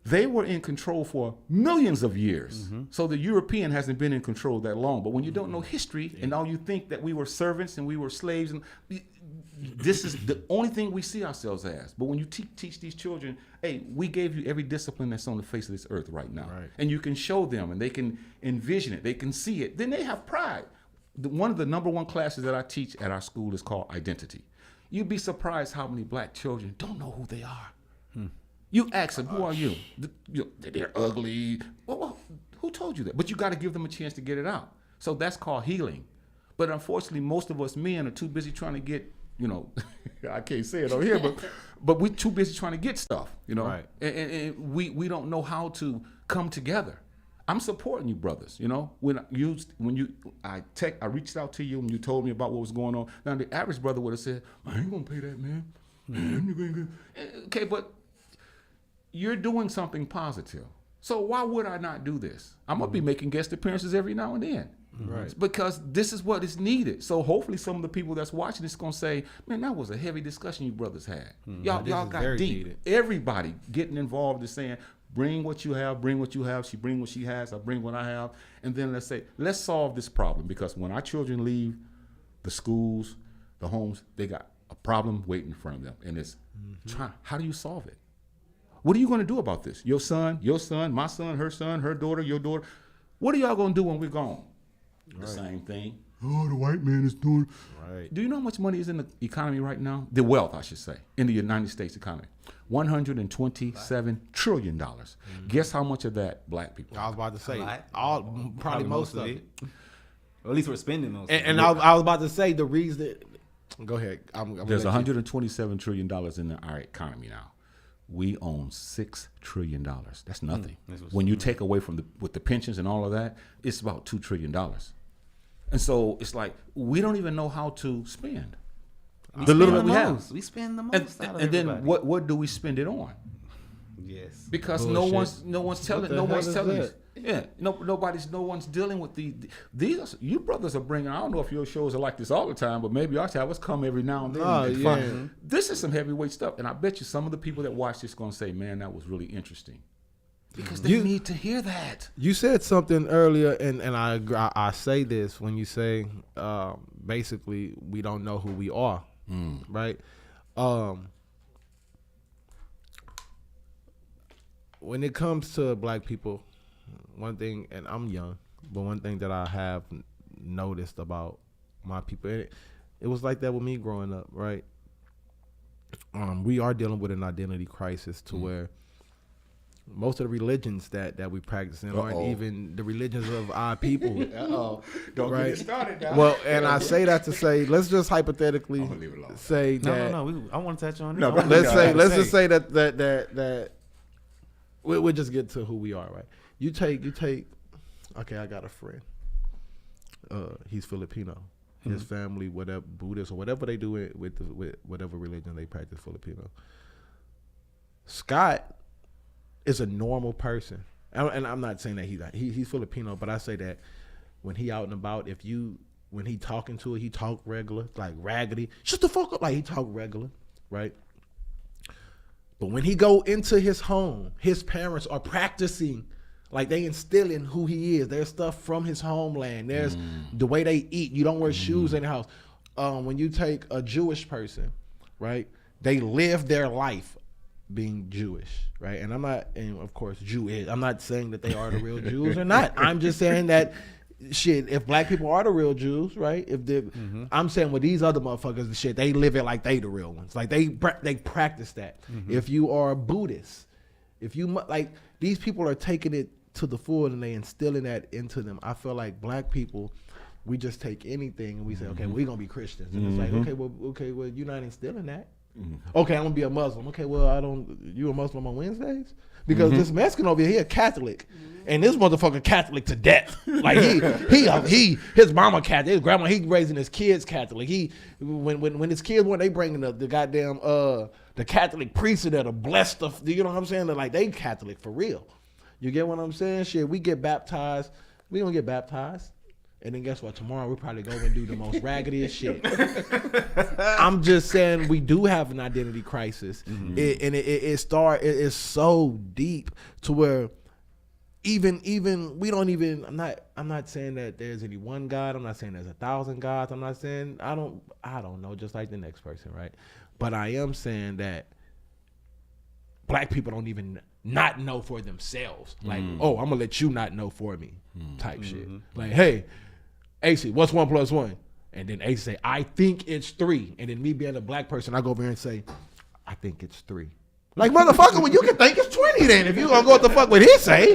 [SPEAKER 3] they were in control for millions of years. So the European hasn't been in control that long. But when you don't know history and all you think that we were servants and we were slaves, and this is the only thing we see ourselves as. But when you teach these children, hey, we gave you every discipline that's on the face of this earth right now. Right. And you can show them and they can envision it, they can see it, then they have pride. One of the number one classes that I teach at our school is called identity. You'd be surprised how many black children don't know who they are. You ask them, who are you? They're ugly. Well, who told you that? But you got to give them a chance to get it out. So that's called healing. But unfortunately, most of us men are too busy trying to get you know, I can't say it over here, but we're too busy trying to get stuff, you know,
[SPEAKER 5] Right.
[SPEAKER 3] and we don't know how to come together. I'm supporting you, brothers. You know, I reached out to you and you told me about what was going on. Now the average brother would have said, "I ain't gonna pay that, man." Okay, but you're doing something positive. So why would I not do this? I'm gonna be making guest appearances every now and then.
[SPEAKER 5] Right.
[SPEAKER 3] Because this is what is needed. So hopefully some of the people that's watching this gonna say, "Man, that was a heavy discussion you brothers had. Y'all
[SPEAKER 5] This is
[SPEAKER 3] got
[SPEAKER 5] very
[SPEAKER 3] deep."
[SPEAKER 5] needed.
[SPEAKER 3] Everybody getting involved is saying, "Bring what you have, bring what you have." She bring what she has, I bring what I have. And then let's solve this problem. Because when our children leave the schools, the homes, they got a problem waiting in front of them. And it's how do you solve it? What are you going to do about this? Your son, my son, her daughter, your daughter. What are y'all going to do when we're gone? The same thing. Oh, the white man is doing.
[SPEAKER 5] Right.
[SPEAKER 3] Do you know how much money is in the economy right now? The wealth, I should say, in the United States economy. $127 trillion. Guess how much of that black people?
[SPEAKER 5] I was about to say
[SPEAKER 1] lot.
[SPEAKER 5] probably most of it.
[SPEAKER 1] Or at least we're spending most.
[SPEAKER 5] And I was about to say the reason. Go ahead. I'm
[SPEAKER 3] There's
[SPEAKER 5] gonna let you-
[SPEAKER 3] $127 trillion in our economy now. We own $6 trillion. That's nothing. When you take away with the pensions and all of that, it's about $2 trillion. And so it's like we don't even know how to spend.
[SPEAKER 1] the little
[SPEAKER 3] that we have.
[SPEAKER 1] most. We spend the
[SPEAKER 3] And,
[SPEAKER 1] most out of
[SPEAKER 3] and then
[SPEAKER 1] everybody.
[SPEAKER 3] what do we spend it on?
[SPEAKER 1] Yes.
[SPEAKER 3] Because
[SPEAKER 5] Bullshit.
[SPEAKER 3] no one's telling
[SPEAKER 5] the
[SPEAKER 3] no
[SPEAKER 5] hell
[SPEAKER 3] one's
[SPEAKER 5] is
[SPEAKER 3] telling
[SPEAKER 5] that?
[SPEAKER 3] us. Yeah, no one's dealing with these. You brothers are bringing. I don't know if your shows are like this all the time, but maybe y'all have us come every now and then.
[SPEAKER 5] Oh,
[SPEAKER 3] and
[SPEAKER 5] yeah.
[SPEAKER 3] find- This is some heavyweight stuff, and I bet you some of the people that watch this gonna say, "Man, that was really interesting," because they need to hear that.
[SPEAKER 5] You said something earlier, and I agree. I say this when you say basically we don't know who we are, right? When it comes to black people, one thing, and I'm young, but one thing that I have noticed about my people, and it was like that with me growing up, right? We are dealing with an identity crisis to where most of the religions that we practice in aren't even the religions of our people.
[SPEAKER 3] Don't
[SPEAKER 5] Right.
[SPEAKER 3] get it started now.
[SPEAKER 5] Well, and I say that to say, let's just hypothetically
[SPEAKER 3] gonna leave it alone.
[SPEAKER 5] say that.
[SPEAKER 1] No. I want to touch on it.
[SPEAKER 3] No,
[SPEAKER 1] I wanna-
[SPEAKER 5] Let's just say that we'll just get to who we are, right? You take. Okay, I got a friend. He's Filipino. His family, whatever Buddhist or whatever they do with whatever religion they practice, Filipino. Scott is a normal person, and I'm not saying that he's Filipino, but I say that when he out and about, when he talking to it, he talk regular, like raggedy, shut the fuck up, like he talk regular, right? But when he go into his home, his parents are practicing, like they instilling who he is. There's stuff from his homeland. There's the way they eat. You don't wear shoes in the house. When you take a Jewish person, right? They live their life being Jewish, right? And of course, Jewish. I'm not saying that they are the real Jews or not. I'm just saying that shit, if black people are the real Jews, right? If they, I'm saying with these other motherfuckers, shit, they live it like they the real ones. Like they practice that. If you are a Buddhist, like these people are taking it to the full and they instilling that into them. I feel like black people, we just take anything and we say, okay, we're gonna be Christians. And it's like, okay, well, you're not instilling that. Okay, I'm gonna be a Muslim. Okay, well, you a Muslim on Wednesdays? Because this Mexican over here, he a Catholic. And this motherfucker Catholic to death. Like his mama Catholic, his grandma, he raising his kids Catholic. When his kids they bringing the goddamn the Catholic priest that'll bless the, you know what I'm saying? They're like, they Catholic for real. You get what I'm saying? Shit, we get baptized. We don't get baptized. And then guess what? Tomorrow we'll probably go and do the most raggediest shit. I'm just saying we do have an identity crisis. It's so deep to where even we don't even, I'm not saying that there's any one God. I'm not saying there's 1,000 gods. I'm not saying I don't know, just like the next person, right? But I am saying that black people don't even not know for themselves. Like, oh, I'm gonna let you not know for me type shit. Like, hey, AC, what's 1 + 1? And then AC say, I think it's 3. And then me being a black person, I go over here and say, I think it's 3. Like, motherfucker, well, you can think it's 20 then if you gonna go what the fuck what he say.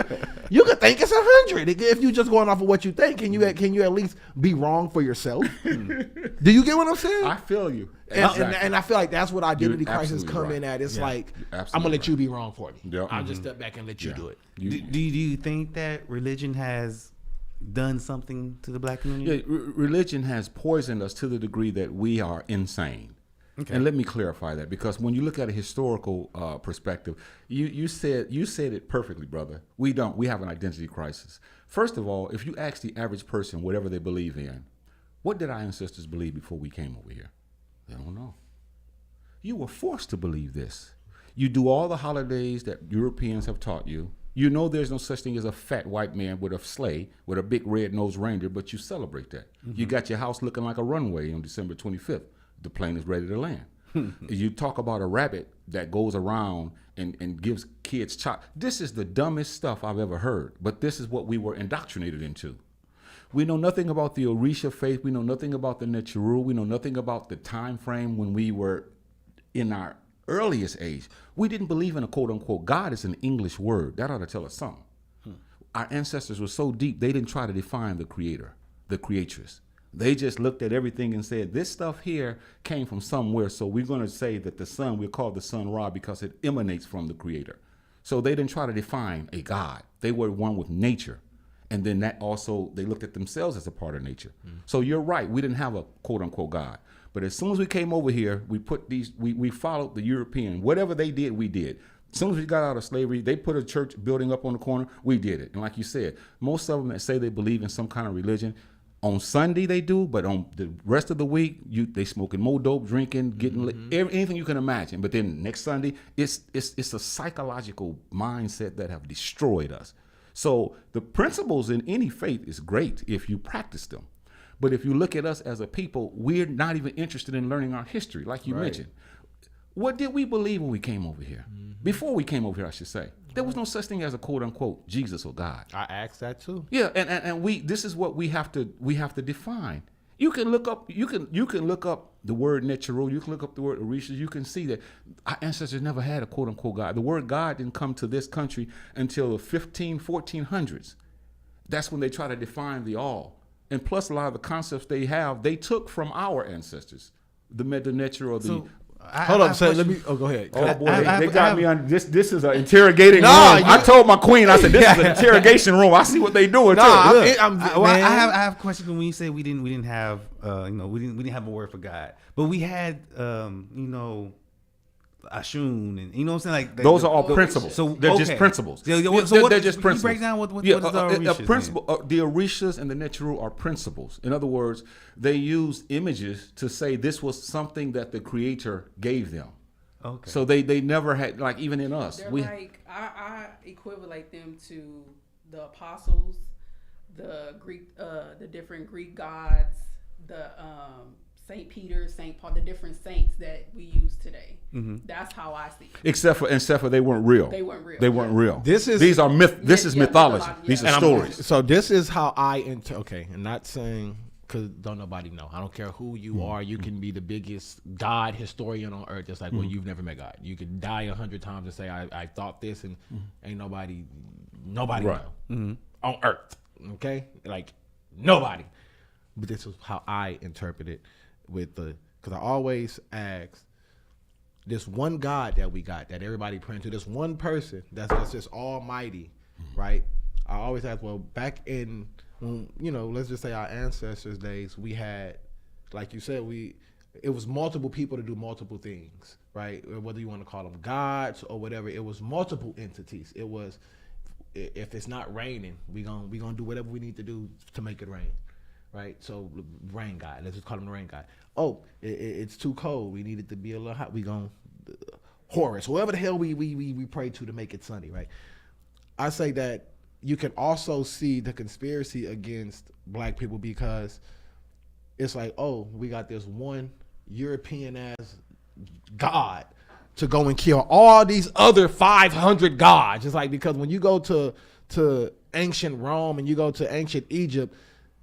[SPEAKER 5] You could think it's 100 if you just going off of what you think. Can you at least be wrong for yourself? Do you get what I'm saying?
[SPEAKER 3] I feel you.
[SPEAKER 5] And I feel like that's what identity
[SPEAKER 3] You're
[SPEAKER 5] crisis
[SPEAKER 3] absolutely
[SPEAKER 5] come
[SPEAKER 3] right.
[SPEAKER 5] in at. It's like,
[SPEAKER 3] You're
[SPEAKER 5] I'm
[SPEAKER 3] absolutely
[SPEAKER 5] gonna let
[SPEAKER 3] right.
[SPEAKER 5] you be wrong for me.
[SPEAKER 3] Yep.
[SPEAKER 5] I'll just step back and let you do it.
[SPEAKER 1] Do you think that religion has done something to the black community?
[SPEAKER 3] Yeah, religion has poisoned us to the degree that we are insane. Okay. And let me clarify that, because when you look at a historical perspective, you said it perfectly, brother. We have an identity crisis. First of all, if you ask the average person whatever they believe in, what did our ancestors believe before we came over here? They don't know. You were forced to believe this. You do all the holidays that Europeans have taught you. You know there's no such thing as a fat white man with a sleigh, with a big red-nosed reindeer, but you celebrate that. Mm-hmm. You got your house looking like a runway on December 25th. The plane is ready to land. You talk about a rabbit that goes around and gives kids chocolate. This is the dumbest stuff I've ever heard, but this is what we were indoctrinated into. We know nothing about the Orisha faith. We know nothing about the Nechiru. We know nothing about the time frame when we were in our earliest age. We didn't believe in a quote-unquote God. Is an English word. That ought to tell us something. Our ancestors were so deep, they didn't try to define the creator, the creatress. They just looked at everything and said, this stuff here came from somewhere, so we're going to say that the sun, we'll call the sun Ra because it emanates from the creator. So they didn't try to define a God. They were one with nature. And then that also, they looked at themselves as a part of nature. So you're right, we didn't have a quote-unquote God. But as soon as we came over here, we followed the European. Whatever they did, we did. As soon as we got out of slavery, they put a church building up on the corner, we did it. And like you said, most of them that say they believe in some kind of religion, on Sunday they do, but on the rest of the week, they smoking more dope, drinking, getting anything you can imagine. But then next Sunday, it's a psychological mindset that have destroyed us. So the principles in any faith is great if you practice them. But if you look at us as a people, we're not even interested in learning our history, like you mentioned. What did we believe when we came over here? Before we came over here, I should say. There was no such thing as a quote unquote Jesus or God.
[SPEAKER 5] I asked that too.
[SPEAKER 3] Yeah, and this is what we have to define. You can look up the word Nechiru, you can look up the word Orisha, you can see that our ancestors never had a quote unquote God. The word God didn't come to this country until the 1400s. That's when they try to define the all. And plus a lot of the concepts they have, they took from our ancestors. The Nechiru or the
[SPEAKER 5] Hold up, say let me. Oh, go ahead.
[SPEAKER 3] Oh boy, they got me on this. This is an interrogating room. I told my queen, I said, "This is an interrogation room." I see what they doing.
[SPEAKER 1] I have a question. When you say we didn't have, we didn't have a word for God, but we had, Ashun, and you know what I'm saying. Like
[SPEAKER 3] those are all principles. So they're just principles.
[SPEAKER 1] So
[SPEAKER 3] they're just principles.
[SPEAKER 1] Break down what is the Orishas?
[SPEAKER 3] Principle. The Orishas and the Nechiru are principles. In other words, they use images to say this was something that the Creator gave them. Okay. So they never had, like, even in us.
[SPEAKER 4] They're I equivalent them to the apostles, the Greek, the different Greek gods, the Saint Peter, Saint Paul, the different saints that we use today. Mm-hmm. That's how I see it. Except
[SPEAKER 3] for they weren't real.
[SPEAKER 4] They weren't real.
[SPEAKER 3] They weren't real.
[SPEAKER 5] These
[SPEAKER 3] are myth. This is mythology. These are stories.
[SPEAKER 5] So this is how okay, and not saying because don't nobody know. I don't care who you are. You can be the biggest God historian on earth. Just like well, you've never met God. You could die 100 times and say I thought this, and ain't nobody right. know on earth. Okay, like nobody. But this is how I interpret it. Because I always ask this one God that we got, that everybody praying to, this one person that's just almighty, right? I always ask, well, back in, let's just say our ancestors' days, we had, like you said, it was multiple people to do multiple things, right? Whether you want to call them gods or whatever, it was multiple entities. It was, if it's not raining, we gonna do whatever we need to do to make it rain. Right, so rain god. Let's just call him the rain god. Oh, it's too cold. We need it to be a little hot. We gon' Horus, whoever the hell we pray to make it sunny. Right. I say that you can also see the conspiracy against black people because it's like, oh, we got this one European ass god to go and kill all these other 500 gods. It's like because when you go to ancient Rome and you go to ancient Egypt.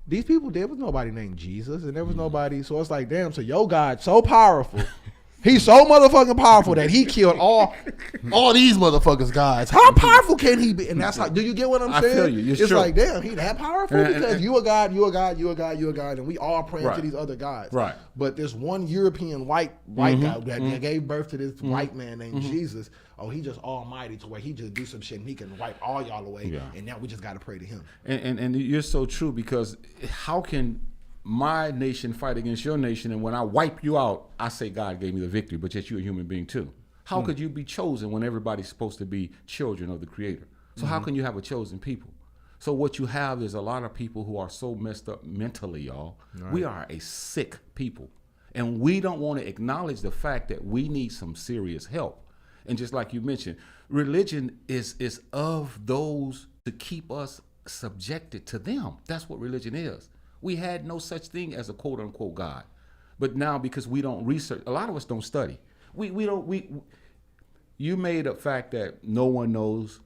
[SPEAKER 5] These people, there was nobody named Jesus, and there was nobody. So it's like, damn. So your God so powerful, He's so motherfucking powerful that he killed all these motherfuckers, guys. How powerful can he be? And that's like, do you get what I'm saying?
[SPEAKER 3] I feel you.
[SPEAKER 5] It's
[SPEAKER 3] true.
[SPEAKER 5] like, damn, he that powerful because you a god, you a god, you a god, you a god, and we all praying to these other gods.
[SPEAKER 3] Right.
[SPEAKER 5] But this one European white guy that gave birth to this white man named Jesus. Oh, he just almighty to where he just do some shit and he can wipe all y'all away. Yeah. And now we just got to pray to him.
[SPEAKER 3] And you're so true, because how can my nation fight against your nation, and when I wipe you out, I say God gave me the victory, but yet you're a human being too. How could you be chosen when everybody's supposed to be children of the Creator? So how can you have a chosen people? So what you have is a lot of people who are so messed up mentally, y'all. Right. We are a sick people, and we don't want to acknowledge the fact that we need some serious help. And just like you mentioned, religion is of those to keep us subjected to them. That's what religion is. We had no such thing as a quote unquote God. But now, because we don't research, a lot of us don't study. You made a fact that no one knows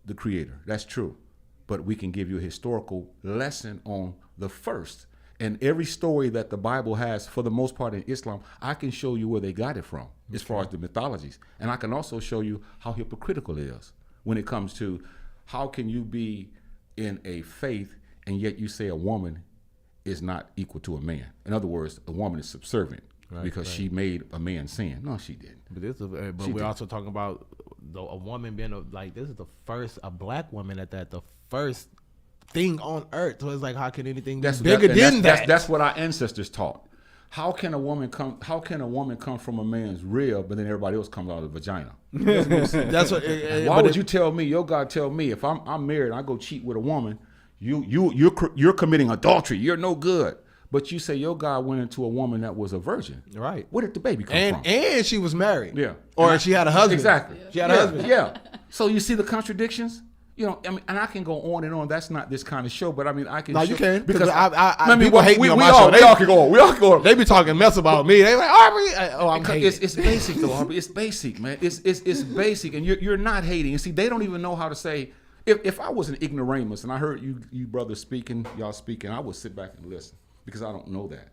[SPEAKER 3] the Creator. That's true. But we can give you a historical lesson on the first. And every story that the Bible has, for the most part in Islam, I can show you where they got it from, as far as the mythologies. And I can also show you how hypocritical it is when it comes to how can you be in a faith and yet you say a woman is not equal to a man. In other words, a woman is subservient because she made a man sin. No, she didn't.
[SPEAKER 5] But we're also talking about a woman being this is the first, a black woman at that, the first thing on earth. So it's like, how can anything be bigger than that?
[SPEAKER 3] That's what our ancestors taught. How can a woman come from a man's rib, but then everybody else comes out of the vagina?
[SPEAKER 5] That's what.
[SPEAKER 3] Why would you tell me? Your God tell me if I'm married and I go cheat with a woman, you're committing adultery. You're no good. But you say your God went into a woman that was a virgin.
[SPEAKER 5] Right.
[SPEAKER 3] Where did the baby come from?
[SPEAKER 5] And she was married.
[SPEAKER 3] Yeah.
[SPEAKER 5] Or she had a husband.
[SPEAKER 3] Exactly.
[SPEAKER 5] She had a husband.
[SPEAKER 3] Yeah. So you see the contradictions? And I can go on and on. That's not this kind of show, but I can.
[SPEAKER 5] No, you can,
[SPEAKER 3] because
[SPEAKER 5] people hate me on my show.
[SPEAKER 3] We all can go on.
[SPEAKER 5] They be talking mess about me. They like, Aubrey. I'm hating.
[SPEAKER 3] It's basic though, Aubrey. It's basic, man. It's basic, and you're not hating. And see, they don't even know how to say. If I was an ignoramus and I heard you brothers y'all speaking, I would sit back and listen because I don't know that.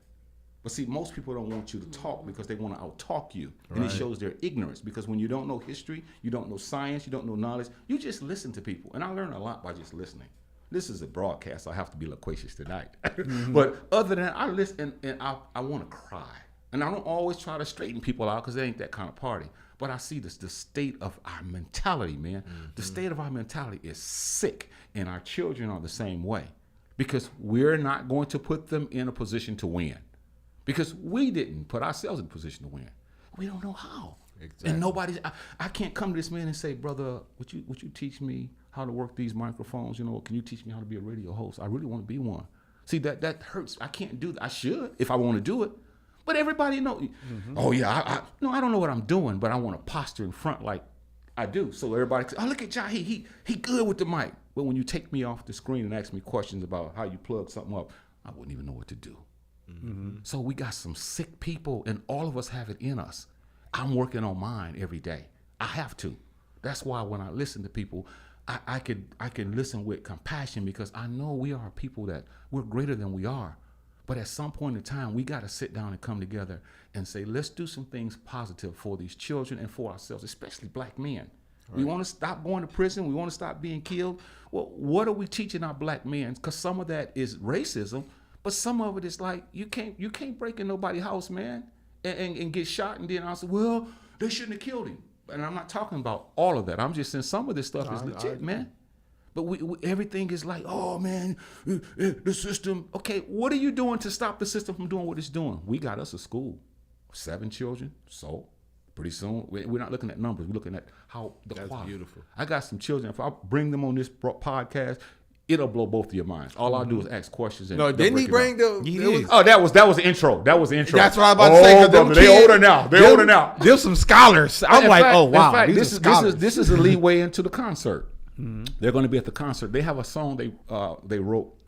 [SPEAKER 3] But see, most people don't want you to talk because they want to out-talk you. And it shows their ignorance, because when you don't know history, you don't know science, you don't know knowledge, you just listen to people. And I learn a lot by just listening. This is a broadcast, so I have to be loquacious tonight. But other than that, I listen and I want to cry. And I don't always try to straighten people out because they ain't that kind of party. But I see the state of our mentality, man. The state of our mentality is sick, and our children are the same way, because we're not going to put them in a position to win. Because we didn't put ourselves in a position to win. We don't know how. Exactly. And I can't come to this man and say, brother, would you teach me how to work these microphones? Can you teach me how to be a radio host? I really want to be one. See, that hurts. I can't do that. I should if I want to do it. But everybody knows. Oh yeah, I don't know what I'm doing, but I want to posture in front like I do. So everybody says, oh, look at Jahi, he good with the mic. But when you take me off the screen and ask me questions about how you plug something up, I wouldn't even know what to do. So we got some sick people, and all of us have it in us. I'm working on mine every day. I have to. That's why when I listen to people, I can listen with compassion, because I know we are people that we're greater than we are. But at some point in time, we got to sit down and come together and say, let's do some things positive for these children and for ourselves, especially black men. Right. We want to stop going to prison. We want to stop being killed. Well, what are we teaching our black men? Because some of that is racism. But some of it is like, you can't break in nobody's house, man, and get shot. And then I say, well, they shouldn't have killed him. And I'm not talking about all of that. I'm just saying some of this stuff is legit, man. But we everything is like, oh, man, the system. Okay, what are you doing to stop the system from doing what it's doing? We got us a school, 7 children. So pretty soon, we're not looking at numbers. We're looking at how the quality. That's beautiful. I got some children. If I bring them on this podcast, it'll blow both of your minds. All I do is ask questions. And
[SPEAKER 5] didn't he bring the?
[SPEAKER 3] That was the intro. That was the intro.
[SPEAKER 5] That's what I was about to say.
[SPEAKER 3] Brother, they older now. Older now.
[SPEAKER 5] There's some scholars. I'm like, oh wow,
[SPEAKER 3] in fact,
[SPEAKER 5] these are scholars.
[SPEAKER 3] This is a leeway into the concert. They're going to be at the concert. They have a song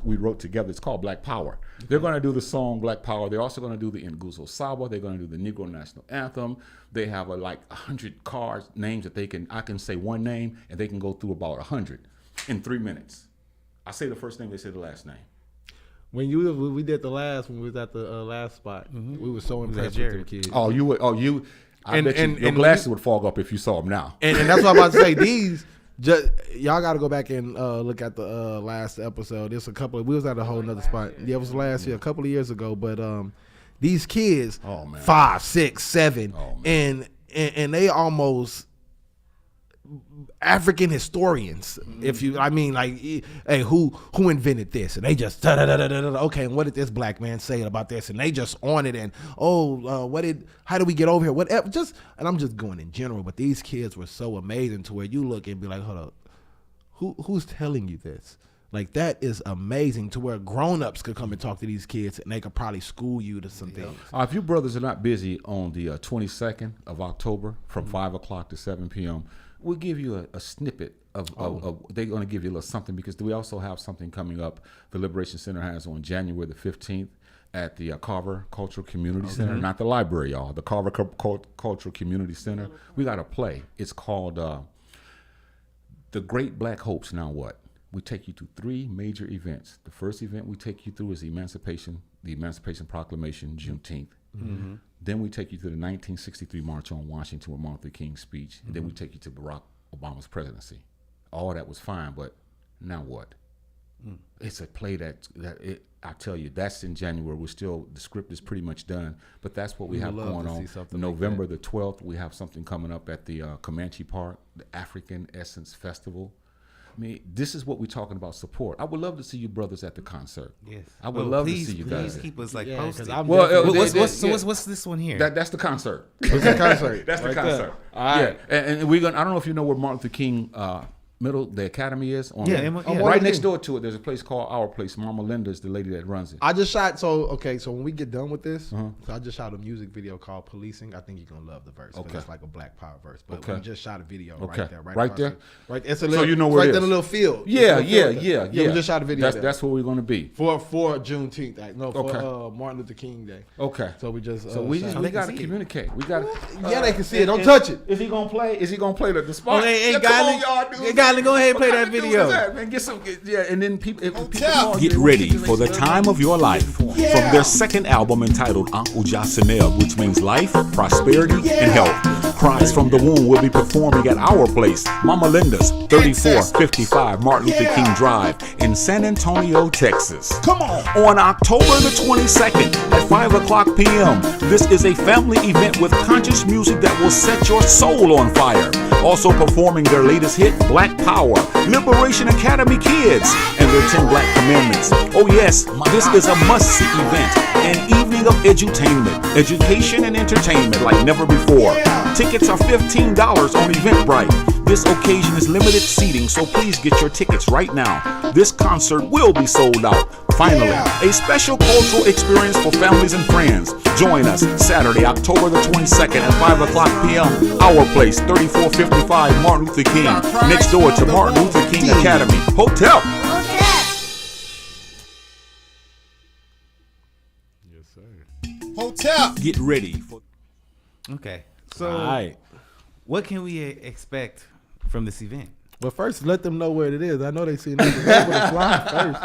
[SPEAKER 3] we wrote together. It's called Black Power. They're going to do the song Black Power. They're also going to do the Nguzo Saba. They're going to do the Negro National Anthem. They have 100 cards, names that I can say one name, and they can go through about 100 in 3 minutes. I say the first name, they say the last name.
[SPEAKER 5] When we did the last, when we was at the last spot, we were so impressed with the kids.
[SPEAKER 3] Oh, you. I bet your glasses would fog up if you saw them now.
[SPEAKER 5] And that's what I'm about to say. These, y'all got to go back and look at the last episode. There's we was at a whole nother spot. Yeah, it was last year, a couple of years ago. But these kids, 5, 6, 7, and they almost African historians. If you, I mean, like, hey, who invented this? And they just okay. And what did this black man say about this? And they just on it. And how did we get over here? Whatever. And I'm just going in general. But these kids were so amazing to where you look and be like, hold up, who's telling you this? Like, that is amazing to where grown-ups could come and talk to these kids and they could probably school you to some things.
[SPEAKER 3] If you brothers are not busy on the 22nd of October from 5 o'clock to 7 p.m., we'll give you a snippet of they're going to give you a little something, because we also have something coming up the Liberation Center has on January the 15th at the Carver Cultural Community Center, not the library, y'all, the Carver Cultural Community Center. We got a play. It's called The Great Black Hopes. Now what? We take you to 3 major events. The first event we take you through is the Emancipation Proclamation, Juneteenth. Mm-hmm. Then we take you to the 1963 March on Washington with Martin Luther King's speech. And then we take you to Barack Obama's presidency. All that was fine, but now what? It's a play I tell you, that's in January. The script is pretty much done, but that's what we have going on. November the 12th, we have something coming up at the Comanche Park, the African Essence Festival. I mean, this is what we're talking about, support. I would love to see you brothers at the concert.
[SPEAKER 1] Yes.
[SPEAKER 3] I would love to see you guys.
[SPEAKER 1] Please keep us posted. What's this one here?
[SPEAKER 3] That's the concert.
[SPEAKER 5] What's the concert?
[SPEAKER 3] That's the concert.
[SPEAKER 5] All right.
[SPEAKER 3] Yeah. And we're gonna. I don't know if you know where Martin Luther King the academy is. Right next door to it, there's a place called Our Place. Mama Linda is the lady that runs it.
[SPEAKER 5] I just shot. So when we get done with this, so I just shot a music video called "Policing." I think you're gonna love the verse. Okay. It's like a Black Power verse. But we just shot a video right there. Right there. Right. It's a little. So you know where it is. Right there, a little field.
[SPEAKER 3] Yeah.
[SPEAKER 5] We just shot a video.
[SPEAKER 3] That's where we're gonna be
[SPEAKER 5] for Juneteenth. For Martin Luther King Day.
[SPEAKER 3] Okay.
[SPEAKER 5] So we just.
[SPEAKER 3] We gotta communicate. We gotta.
[SPEAKER 5] They can see it. Don't touch it.
[SPEAKER 3] Is he gonna play? the spot?
[SPEAKER 1] Go ahead and play that video.
[SPEAKER 3] Man, and then people
[SPEAKER 6] get ready for the time of your life. From their second album entitled Uncle Jaseneb, which means life, prosperity, and health. Cries from the Womb will be performing at Our Place, Mama Linda's, 3455 Martin Luther King Drive in San Antonio, Texas. Come on October the 22nd at 5 o'clock p.m. This is a family event with conscious music that will set your soul on fire. Also performing their latest hit, Black Power, Liberation Academy Kids, and their 10 Black Commandments. Oh yes, this is a must-see event, an evening of edutainment, education, and entertainment like never before. Tickets are $15 on Eventbrite. This occasion is limited seating, so please get your tickets right now. This concert will be sold out. Finally, a special cultural experience for families and friends. Join us Saturday, October the 22nd at 5 o'clock p.m. Our Place, 3455 Martin Luther King, next door to Martin Luther King Academy Hotel.
[SPEAKER 5] Yes, sir.
[SPEAKER 6] Hotel. Get ready for.
[SPEAKER 1] Okay. So, what can we expect from this event?
[SPEAKER 5] Well, first, let them know where it is. I know they see it. Fly first.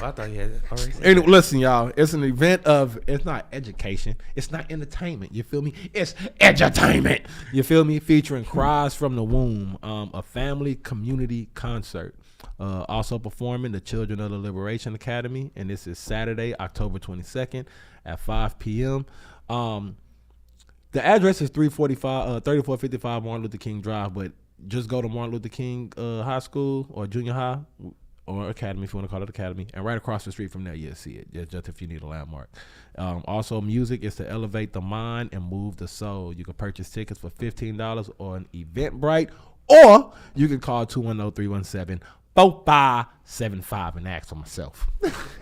[SPEAKER 1] I thought you had it already.
[SPEAKER 5] And listen, y'all, it's an event it's not education. It's not entertainment. You feel me? It's edutainment. You feel me? Featuring Cries from the Womb, a family community concert. Also performing the Children of the Liberation Academy. And this is Saturday, October 22nd at 5 p.m. The address is 3455 Martin Luther King Drive, but just go to Martin Luther King High School or Junior High or Academy, if you want to call it Academy, and right across the street from there, you'll see it, just if you need a landmark. Also, music is to elevate the mind and move the soul. You can purchase tickets for $15 on Eventbrite, or you can call 210-317-4575 and ask for myself.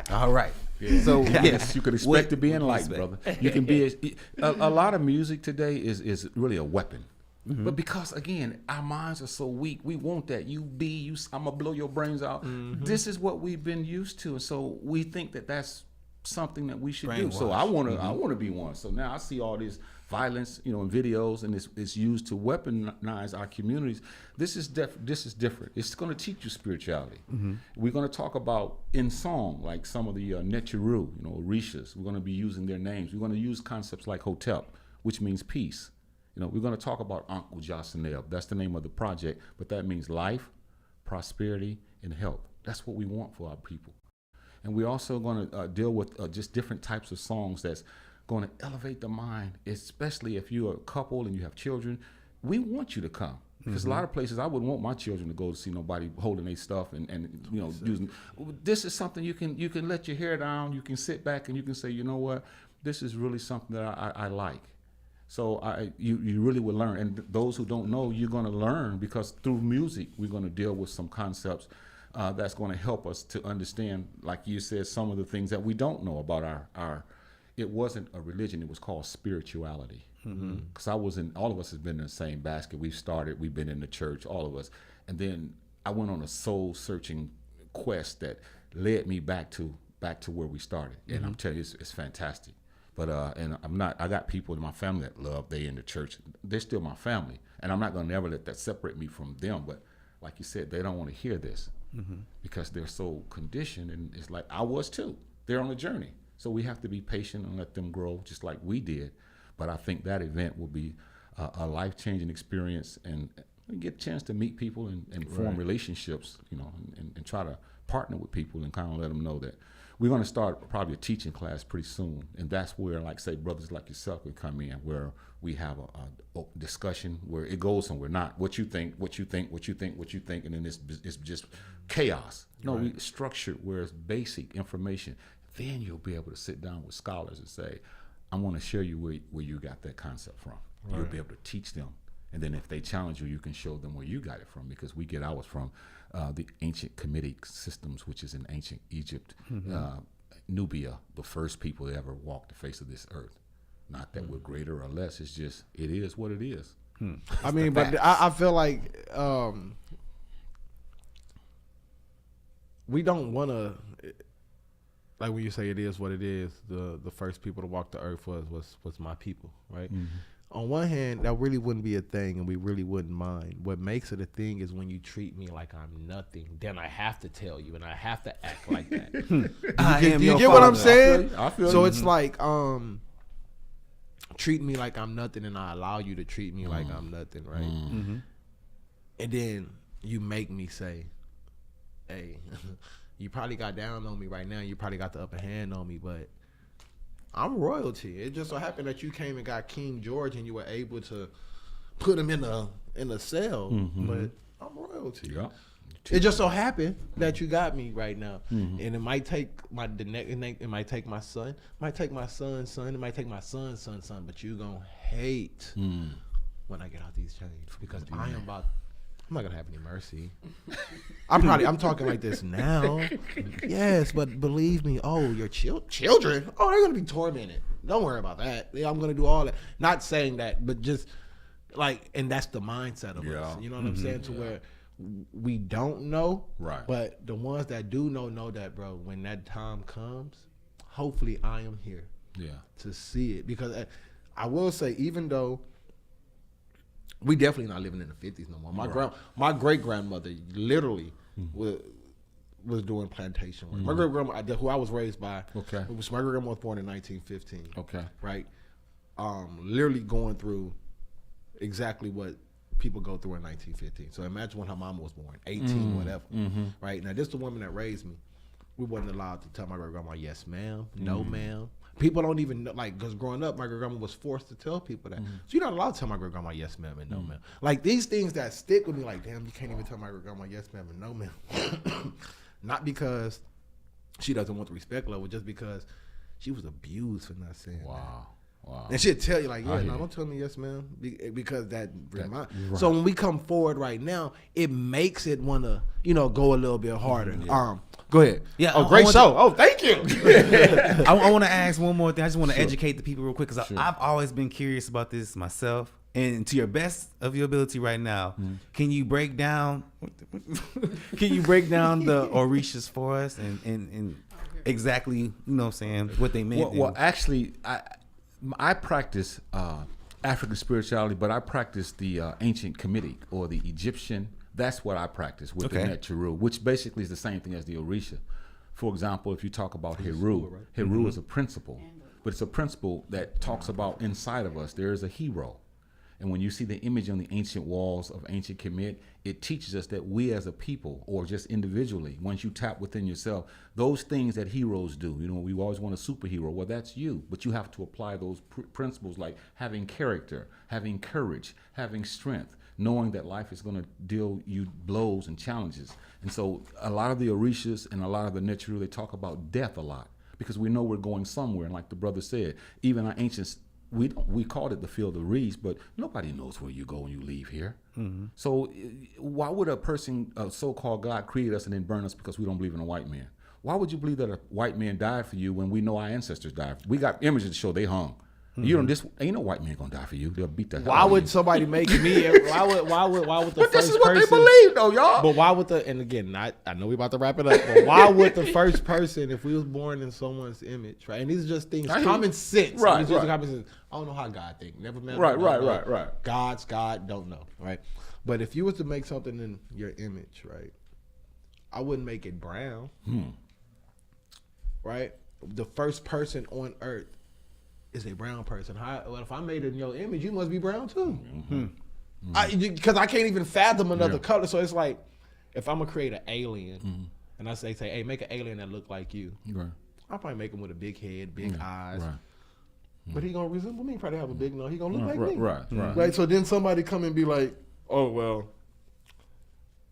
[SPEAKER 1] All right.
[SPEAKER 3] Yeah. So yes, you could expect to be enlightened, brother. You can be a lot of music today is really a weapon. Mm-hmm. But because again, our minds are so weak, we want that. I'm gonna blow your brains out. Mm-hmm. This is what we've been used to, and so we think that that's something that we should do. So I want to be one. So now I see all this violence, in videos, and it's used to weaponize our communities. This is different. It's going to teach you spirituality. We're going to talk about in song, like some of the Nechiru, Orishas. We're going to be using their names. We're going to use concepts like Hotep, which means peace. We're going to talk about Ankh Ujasaneb. That's the name of the project, but that means life, prosperity, and health. That's what we want for our people. And we're also going to deal with just different types of songs that's going to elevate the mind, especially if you're a couple and you have children. We want you to come. Because a lot of places I wouldn't want my children to go to see nobody holding their stuff and using. This is something you can let your hair down. You can sit back and you can say, you know what, this is really something that I like. So you really will learn. And those who don't know, you're going to learn, because through music we're going to deal with some concepts that's going to help us to understand, like you said, some of the things that we don't know about our. It wasn't a religion; it was called spirituality. Because all of us have been in the same basket. We've been in the church, all of us, and then I went on a soul searching quest that led me back to where we started. And I'm telling you, it's fantastic. But and I got people in my family that love. They in the church. They're still my family, and I'm not going to ever let that separate me from them. But like you said, they don't want to hear this because they're so conditioned, and it's like I was too. They're on a journey. So we have to be patient and let them grow just like we did. But I think that event will be a life-changing experience, and we get a chance to meet people and form relationships, and try to partner with people and kind of let them know that we're going to start probably a teaching class pretty soon. And that's where, like, say, brothers like yourself would come in, where we have a discussion where it goes somewhere, not what you think, and then it's just chaos. No, we structure where it's basic information. Then you'll be able to sit down with scholars and say, I want to show you where you got that concept from. Right. You'll be able to teach them. And then if they challenge you, you can show them where you got it from, because we get ours from the ancient Kemetic systems, which is in ancient Egypt, Nubia, the first people that ever walked the face of this earth. Not that we're greater or less. It's just, it is what it is.
[SPEAKER 5] I mean, but I feel like we don't want to... Like when you say it is what it is, the first people to walk the earth was my people, right? On one hand, that really wouldn't be a thing, and we really wouldn't mind. What makes it a thing is when you treat me like I'm nothing, then I have to tell you, and I have to act like that. Do you get what I'm saying? I feel so. It's like treat me like I'm nothing, and I allow you to treat me like I'm nothing, right? And then you make me say, hey. You probably got down on me right now. You probably got the upper hand on me, but I'm royalty. It just so happened that you came and got King George, and you were able to put him in a cell. But I'm royalty. Yeah. It just so happened that you got me right now, and it might take it might take my son, it might take my son's son, it might take my son's son's son, but you gonna hate when I get out these chains, because I'm not gonna have any mercy. I'm talking like this now. Yes, but believe me, your children, they're gonna be tormented. Don't worry about that. I'm gonna do all that. Not saying that, but just like, and that's the mindset of us. You know what I'm saying? To where we don't know, right? But the ones that do know that, bro, when that time comes, hopefully I am here, to see it. Because I will say, even though we definitely not living in the 50s no more. My great grandmother literally was doing plantation work. My great grandma, who I was raised by, my great grandma was born in 1915. Okay, right. Literally going through exactly what people go through in 1915. So imagine when her mama was born, 18, whatever. Right now, this is the woman that raised me. We wasn't allowed to tell my great grandma yes, ma'am, no, ma'am. People don't even know, like, because growing up, my great grandma was forced to tell people that. So you're not allowed to tell my great grandma yes, ma'am, and no, ma'am. Like, these things that stick with me, like, damn, you can't even tell my great grandma yes, ma'am, and no, ma'am. Not because she doesn't want the respect level, just because she was abused for not saying that. Wow. And she'd tell you, like, don't tell me yes, ma'am, because that remind. Right. So when we come forward right now, it makes it want to, go a little bit harder. Go ahead. Yeah. Great show. Thank you.
[SPEAKER 1] I want to ask one more thing. I just want to educate the people real quick, because I've always been curious about this myself. And to your best of your ability right now, can you break down the Orishas for us? And exactly, you know what I'm saying, what they meant.
[SPEAKER 3] Well, actually, I practice African spirituality, but I practice the ancient Kemetic or the Egyptian. That's what I practice with the Neteru, which basically is the same thing as the Orisha. For example, if you talk about Heru, Heru is a principle, but it's a principle that talks about inside of us, there is a hero. And when you see the image on the ancient walls of ancient Kemet, it teaches us that we as a people, or just individually, once you tap within yourself, those things that heroes do, you know, we always want a superhero. Well, that's you, but you have to apply those principles like having character, having courage, having strength, knowing that life is going to deal you blows and challenges. And so a lot of the Orishas and a lot of the Neteru, they talk about death a lot because we know we're going somewhere. And like the brother said, even our ancients, we called it the field of reeds, but nobody knows where you go when you leave here. Mm-hmm. So why would a person, a so-called God, create us and then burn us because we don't believe in a white man? Why would you believe that a white man died for you when we know our ancestors died? We got images to show they hung. Mm-hmm. You don't. This ain't no white man gonna die for you. They'll beat the hell
[SPEAKER 5] Why
[SPEAKER 3] out
[SPEAKER 5] would
[SPEAKER 3] of you.
[SPEAKER 5] somebody make me? Why would the
[SPEAKER 3] But this
[SPEAKER 5] first
[SPEAKER 3] is what
[SPEAKER 5] person?
[SPEAKER 3] they believe, though, y'all.
[SPEAKER 5] But why would the? And again, I know we about to wrap it up. But why would the first person, if we was born in someone's image, right? And these are just things, common sense,
[SPEAKER 3] right?
[SPEAKER 5] These are just
[SPEAKER 3] Right.
[SPEAKER 5] common sense. I don't know how God thinks. Never met.
[SPEAKER 3] Right.
[SPEAKER 5] God's God, don't know, right? But if you was to make something in your image, right? I wouldn't make it brown, right? The first person on earth is a brown person. Well, if I made it in your image, you must be brown too. Because I can't even fathom another color. So it's like, if I'm gonna create an alien, and I say, hey, make an alien that look like you.
[SPEAKER 3] Right.
[SPEAKER 5] I'll probably make him with a big head, big eyes.
[SPEAKER 3] Right.
[SPEAKER 5] But he gonna resemble me. Probably have a big nose. He gonna look like me.
[SPEAKER 3] Right.
[SPEAKER 5] Right. So then somebody come and be like, oh well,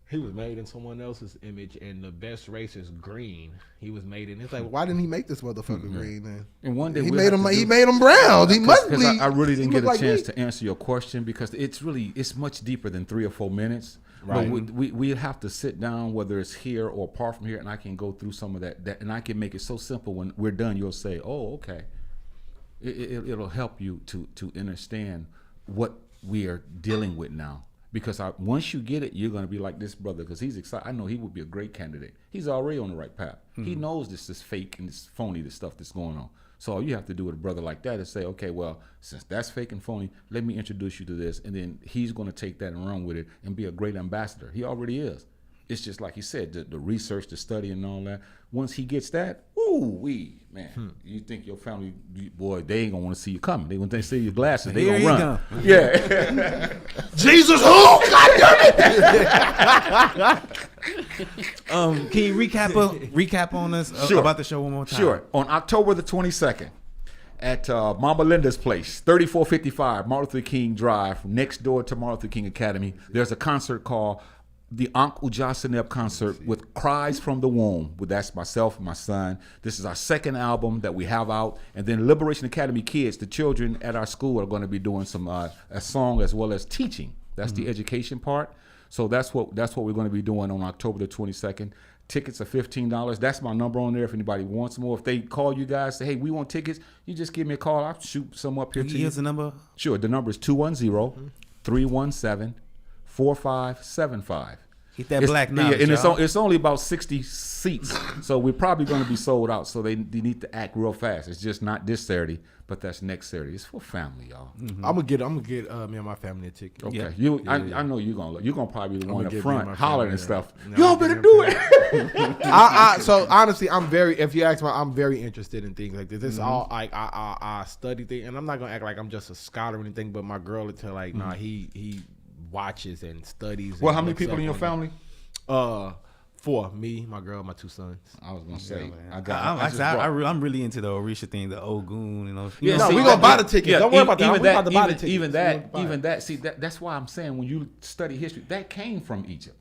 [SPEAKER 5] he was made in someone else's image, and the best race is green. He was made in. It's like, why didn't he make this motherfucker green then?
[SPEAKER 3] And one day
[SPEAKER 5] He made him brown. He must be.
[SPEAKER 3] I really didn't
[SPEAKER 5] he
[SPEAKER 3] get a
[SPEAKER 5] look like
[SPEAKER 3] chance
[SPEAKER 5] me.
[SPEAKER 3] to answer your question because it's much deeper than 3 or 4 minutes.
[SPEAKER 5] Right.
[SPEAKER 3] But we have to sit down, whether it's here or apart from here, and I can go through some of that and I can make it so simple. When we're done, you'll say, "Oh, okay." It'll help you to understand what we are dealing with now. Because once you get it, you're going to be like this brother because he's excited. I know he would be a great candidate. He's already on the right path. He knows this is fake and this phony, this stuff that's going on. So all you have to do with a brother like that is say, okay, well, since that's fake and phony, let me introduce you to this. And then he's going to take that and run with it and be a great ambassador. He already is. It's just like he said, the research, the study and all that. Once he gets that, man, you think your family, boy, they ain't gonna want to see you coming. They when they see your glasses, they gonna run. Yeah.
[SPEAKER 5] Jesus, oh God damn
[SPEAKER 1] Can you recap on us about the show one more time?
[SPEAKER 3] Sure. On October the 22nd at Mama Linda's place, 3455 Martin Luther King Drive, next door to Martin Luther King Academy, there's a concert called the Ankh Ujaseneb concert with Cries from the Womb. That's myself and my son. This is our second album that we have out. And then Liberation Academy kids, the children at our school, are going to be doing some a song as well as teaching. That's the education part. So that's what we're going to be doing on October the 22nd. Tickets are $15. That's my number on there if anybody wants more. If they call you guys, say, hey, we want tickets, you just give me a call. I'll shoot some up here to you.
[SPEAKER 1] Here's the number.
[SPEAKER 3] Sure. The number is 210-317-4575.
[SPEAKER 1] Get that black knowledge,
[SPEAKER 3] and
[SPEAKER 1] y'all.
[SPEAKER 3] it's only about 60 seats, so we're probably going to be sold out. So they need to act real fast. It's just not this Saturday, but that's next Saturday. It's for family, y'all.
[SPEAKER 5] I'm gonna get me and my family a ticket.
[SPEAKER 3] Okay,
[SPEAKER 1] Yeah.
[SPEAKER 3] I know you're gonna probably be the one
[SPEAKER 5] gonna
[SPEAKER 3] up
[SPEAKER 5] get me and
[SPEAKER 3] front
[SPEAKER 5] my
[SPEAKER 3] hollering and
[SPEAKER 5] family,
[SPEAKER 3] stuff.
[SPEAKER 5] yeah.
[SPEAKER 3] Y'all better do it.
[SPEAKER 5] So honestly, if you ask me, I'm very interested in things like this. This is all like I study things, and I'm not gonna act like I'm just a scholar or anything. But my girl will tell like, nah, he watches and studies.
[SPEAKER 3] Well,
[SPEAKER 5] and
[SPEAKER 3] how many
[SPEAKER 5] looks
[SPEAKER 3] people
[SPEAKER 5] up
[SPEAKER 3] in your
[SPEAKER 5] on
[SPEAKER 3] family?
[SPEAKER 5] it. 4. Me, my girl, my 2 sons.
[SPEAKER 3] I was gonna say,
[SPEAKER 1] I'm really into the Orisha thing, the Ogun, you know.
[SPEAKER 3] Yeah,
[SPEAKER 5] No,
[SPEAKER 3] see,
[SPEAKER 5] we gonna buy the tickets. Don't worry about that.
[SPEAKER 3] Even
[SPEAKER 5] We about to buy the tickets.
[SPEAKER 3] Even
[SPEAKER 5] We about to buy
[SPEAKER 3] even
[SPEAKER 5] it.
[SPEAKER 3] that. See, that's why I'm saying when you study history, that came from Egypt.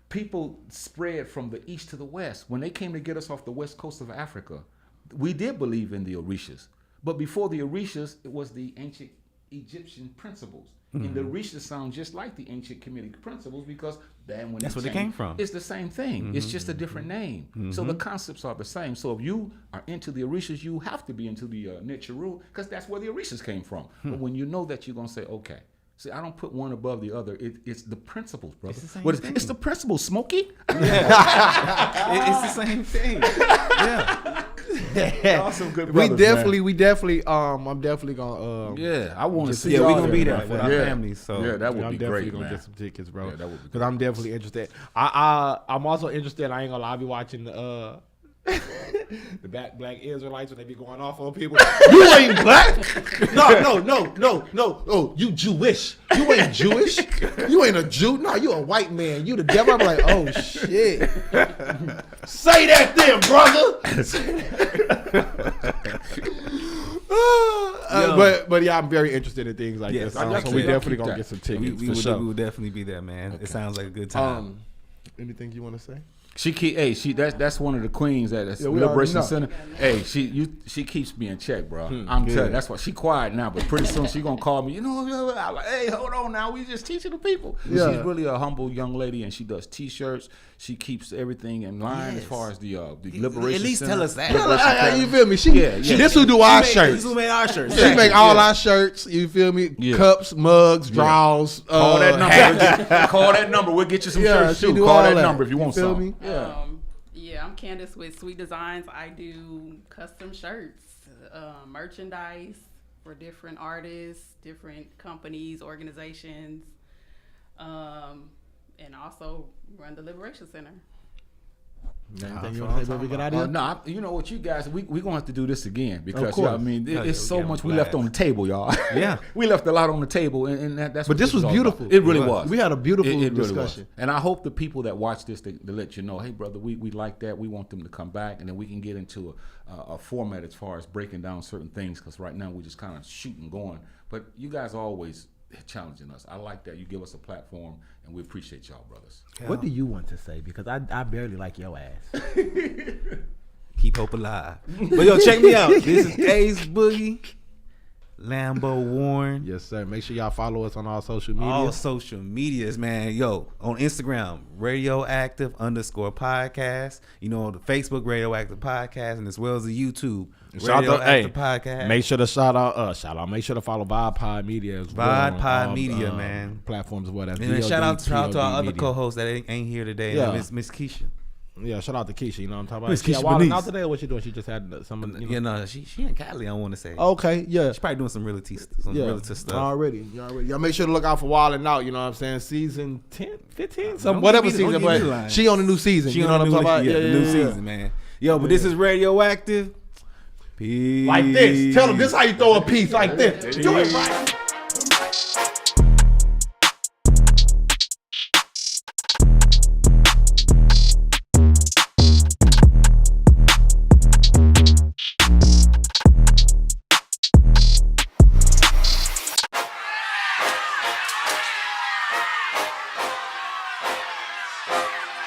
[SPEAKER 3] People spread from the east to the west. When they came to get us off the west coast of Africa, we did believe in the Orishas. But before the Orishas, it was the ancient Egyptian principles. And the Orishas sound just like the ancient Kemetic principles because then when
[SPEAKER 1] That's
[SPEAKER 3] they
[SPEAKER 1] where they came from.
[SPEAKER 3] It's the same thing. It's just a different name. So the concepts are the same. So if you are into the Orishas, you have to be into the Neteru because that's where the Orishas came from. But when you know that, you're going to say, okay, See, I don't put one above the other. It's the principles, brother.
[SPEAKER 1] It's the same
[SPEAKER 3] What is,
[SPEAKER 1] thing.
[SPEAKER 3] it's the principles, Smokey.
[SPEAKER 1] It's the same thing. Yeah.
[SPEAKER 3] Y'all some good brothers,
[SPEAKER 5] we definitely. I'm definitely gonna.
[SPEAKER 3] Yeah, I want to see.
[SPEAKER 1] Yeah, we
[SPEAKER 3] y'all
[SPEAKER 1] gonna be
[SPEAKER 3] there,
[SPEAKER 1] there
[SPEAKER 3] my
[SPEAKER 1] with
[SPEAKER 3] friend.
[SPEAKER 1] our families. So
[SPEAKER 3] yeah, that would
[SPEAKER 5] I'm
[SPEAKER 3] be
[SPEAKER 5] definitely
[SPEAKER 3] great,
[SPEAKER 5] gonna
[SPEAKER 3] man.
[SPEAKER 5] get some tickets, bro.
[SPEAKER 3] Yeah, that would be
[SPEAKER 5] Because I'm definitely interested. I'm also interested. I ain't gonna lie. I'll be watching the black Israelites when they be going off on people. You ain't black. No. Oh, you Jewish. You ain't Jewish. You ain't a Jew. No, you a white man. You the devil. I'm like, oh shit. Say that then, brother. But yeah, I'm very interested in things like
[SPEAKER 1] Yes,
[SPEAKER 5] this.
[SPEAKER 1] I
[SPEAKER 5] So we
[SPEAKER 3] keep
[SPEAKER 5] definitely
[SPEAKER 3] that.
[SPEAKER 5] gonna get some tickets
[SPEAKER 1] we
[SPEAKER 5] for sure.
[SPEAKER 1] would definitely be there, man. It sounds like a good time.
[SPEAKER 5] Anything you want to say?
[SPEAKER 3] That's one of the queens at the
[SPEAKER 5] we
[SPEAKER 3] Liberation
[SPEAKER 5] already know.
[SPEAKER 3] Center. Hey, she keeps me in check, bro. I'm telling you, that's why she quiet now, but pretty soon she gonna call me. You know, I'm like, hey, hold on now, we just teaching the people.
[SPEAKER 5] Yeah.
[SPEAKER 3] She's really a humble young lady, and she does T-shirts. She keeps everything in line as far as the Liberation.
[SPEAKER 1] At least
[SPEAKER 3] Center.
[SPEAKER 1] tell us that.
[SPEAKER 5] You feel me? She this who do our shirts.
[SPEAKER 1] Who made our shirts?
[SPEAKER 5] She make all our shirts. You feel me?
[SPEAKER 3] Yeah.
[SPEAKER 5] Cups, mugs, draws.
[SPEAKER 3] Call that number. Call that number. We'll get you some shirts
[SPEAKER 5] she
[SPEAKER 3] too.
[SPEAKER 5] do
[SPEAKER 3] Call
[SPEAKER 5] all
[SPEAKER 3] that number if you want
[SPEAKER 5] feel
[SPEAKER 3] some.
[SPEAKER 5] me?
[SPEAKER 4] Yeah, I'm Candace with Sweet Designs. I do custom shirts, merchandise for different artists, different companies, organizations, and also run the Liberation Center.
[SPEAKER 5] Anything you want to say, baby? Good idea?
[SPEAKER 3] No, you know what, you guys, we gonna have to do this again because
[SPEAKER 5] course.
[SPEAKER 3] I mean,
[SPEAKER 1] Yeah,
[SPEAKER 3] it's so
[SPEAKER 1] yeah,
[SPEAKER 3] much we
[SPEAKER 1] I'm
[SPEAKER 3] left
[SPEAKER 1] glad.
[SPEAKER 3] on the table, y'all.
[SPEAKER 1] Yeah.
[SPEAKER 3] We left a lot on the table, and that's.
[SPEAKER 5] But
[SPEAKER 3] what
[SPEAKER 5] this was
[SPEAKER 3] all
[SPEAKER 5] beautiful.
[SPEAKER 3] about. It really was.
[SPEAKER 5] We had a beautiful
[SPEAKER 3] It really
[SPEAKER 5] discussion.
[SPEAKER 3] was. And I hope the people that watch this they let you know, hey, brother, we like that. We want them to come back, and then we can get into a format as far as breaking down certain things. Because right now we're just kind of shooting, going. But you guys are always challenging us. I like that. You give us a platform, and we appreciate y'all, brothers.
[SPEAKER 5] What do you want to say? Because I barely like your ass.
[SPEAKER 1] Keep hope alive. But yo, check me out. This is Ace Boogie, Lambo Warren.
[SPEAKER 5] Yes, sir. Make sure y'all follow us on all social media.
[SPEAKER 1] All social medias, man. Yo, on Instagram, radioactive_podcast. You know, on the Facebook, Radioactive Podcast, and as well as the YouTube, Radioactive Podcast.
[SPEAKER 5] Make sure to shout out. Make sure to follow Vibe Pod Media as well.
[SPEAKER 1] Vibe Pod
[SPEAKER 5] on,
[SPEAKER 1] Media, man.
[SPEAKER 5] Platforms as well. That's
[SPEAKER 1] And then shout out to
[SPEAKER 5] VOD
[SPEAKER 1] our other
[SPEAKER 5] Media.
[SPEAKER 1] co-host that ain't here today,
[SPEAKER 5] Yeah.
[SPEAKER 1] Miss Keisha.
[SPEAKER 5] Yeah, shout out to Keisha. You know what I'm talking about?
[SPEAKER 1] Miss
[SPEAKER 5] She
[SPEAKER 1] Keisha
[SPEAKER 5] wilding
[SPEAKER 1] Benice.
[SPEAKER 5] out today, or what she doing? She just had some.
[SPEAKER 1] You know, she in Cali, I want to say.
[SPEAKER 5] Okay, yeah.
[SPEAKER 1] She's probably doing some realty stuff.
[SPEAKER 5] Already. Y'all make sure to look out for Wildin' Out, you know what I'm saying? Season 10, 15,
[SPEAKER 1] Don't
[SPEAKER 5] whatever
[SPEAKER 1] give me the
[SPEAKER 5] season, but
[SPEAKER 1] line.
[SPEAKER 5] she on the new season.
[SPEAKER 1] She
[SPEAKER 5] You know what I'm talking about?
[SPEAKER 1] Yeah, the new season, man. Yo, but this is Radioactive. Peace.
[SPEAKER 5] Like this. Tell them this how you throw a piece like this. Do it right.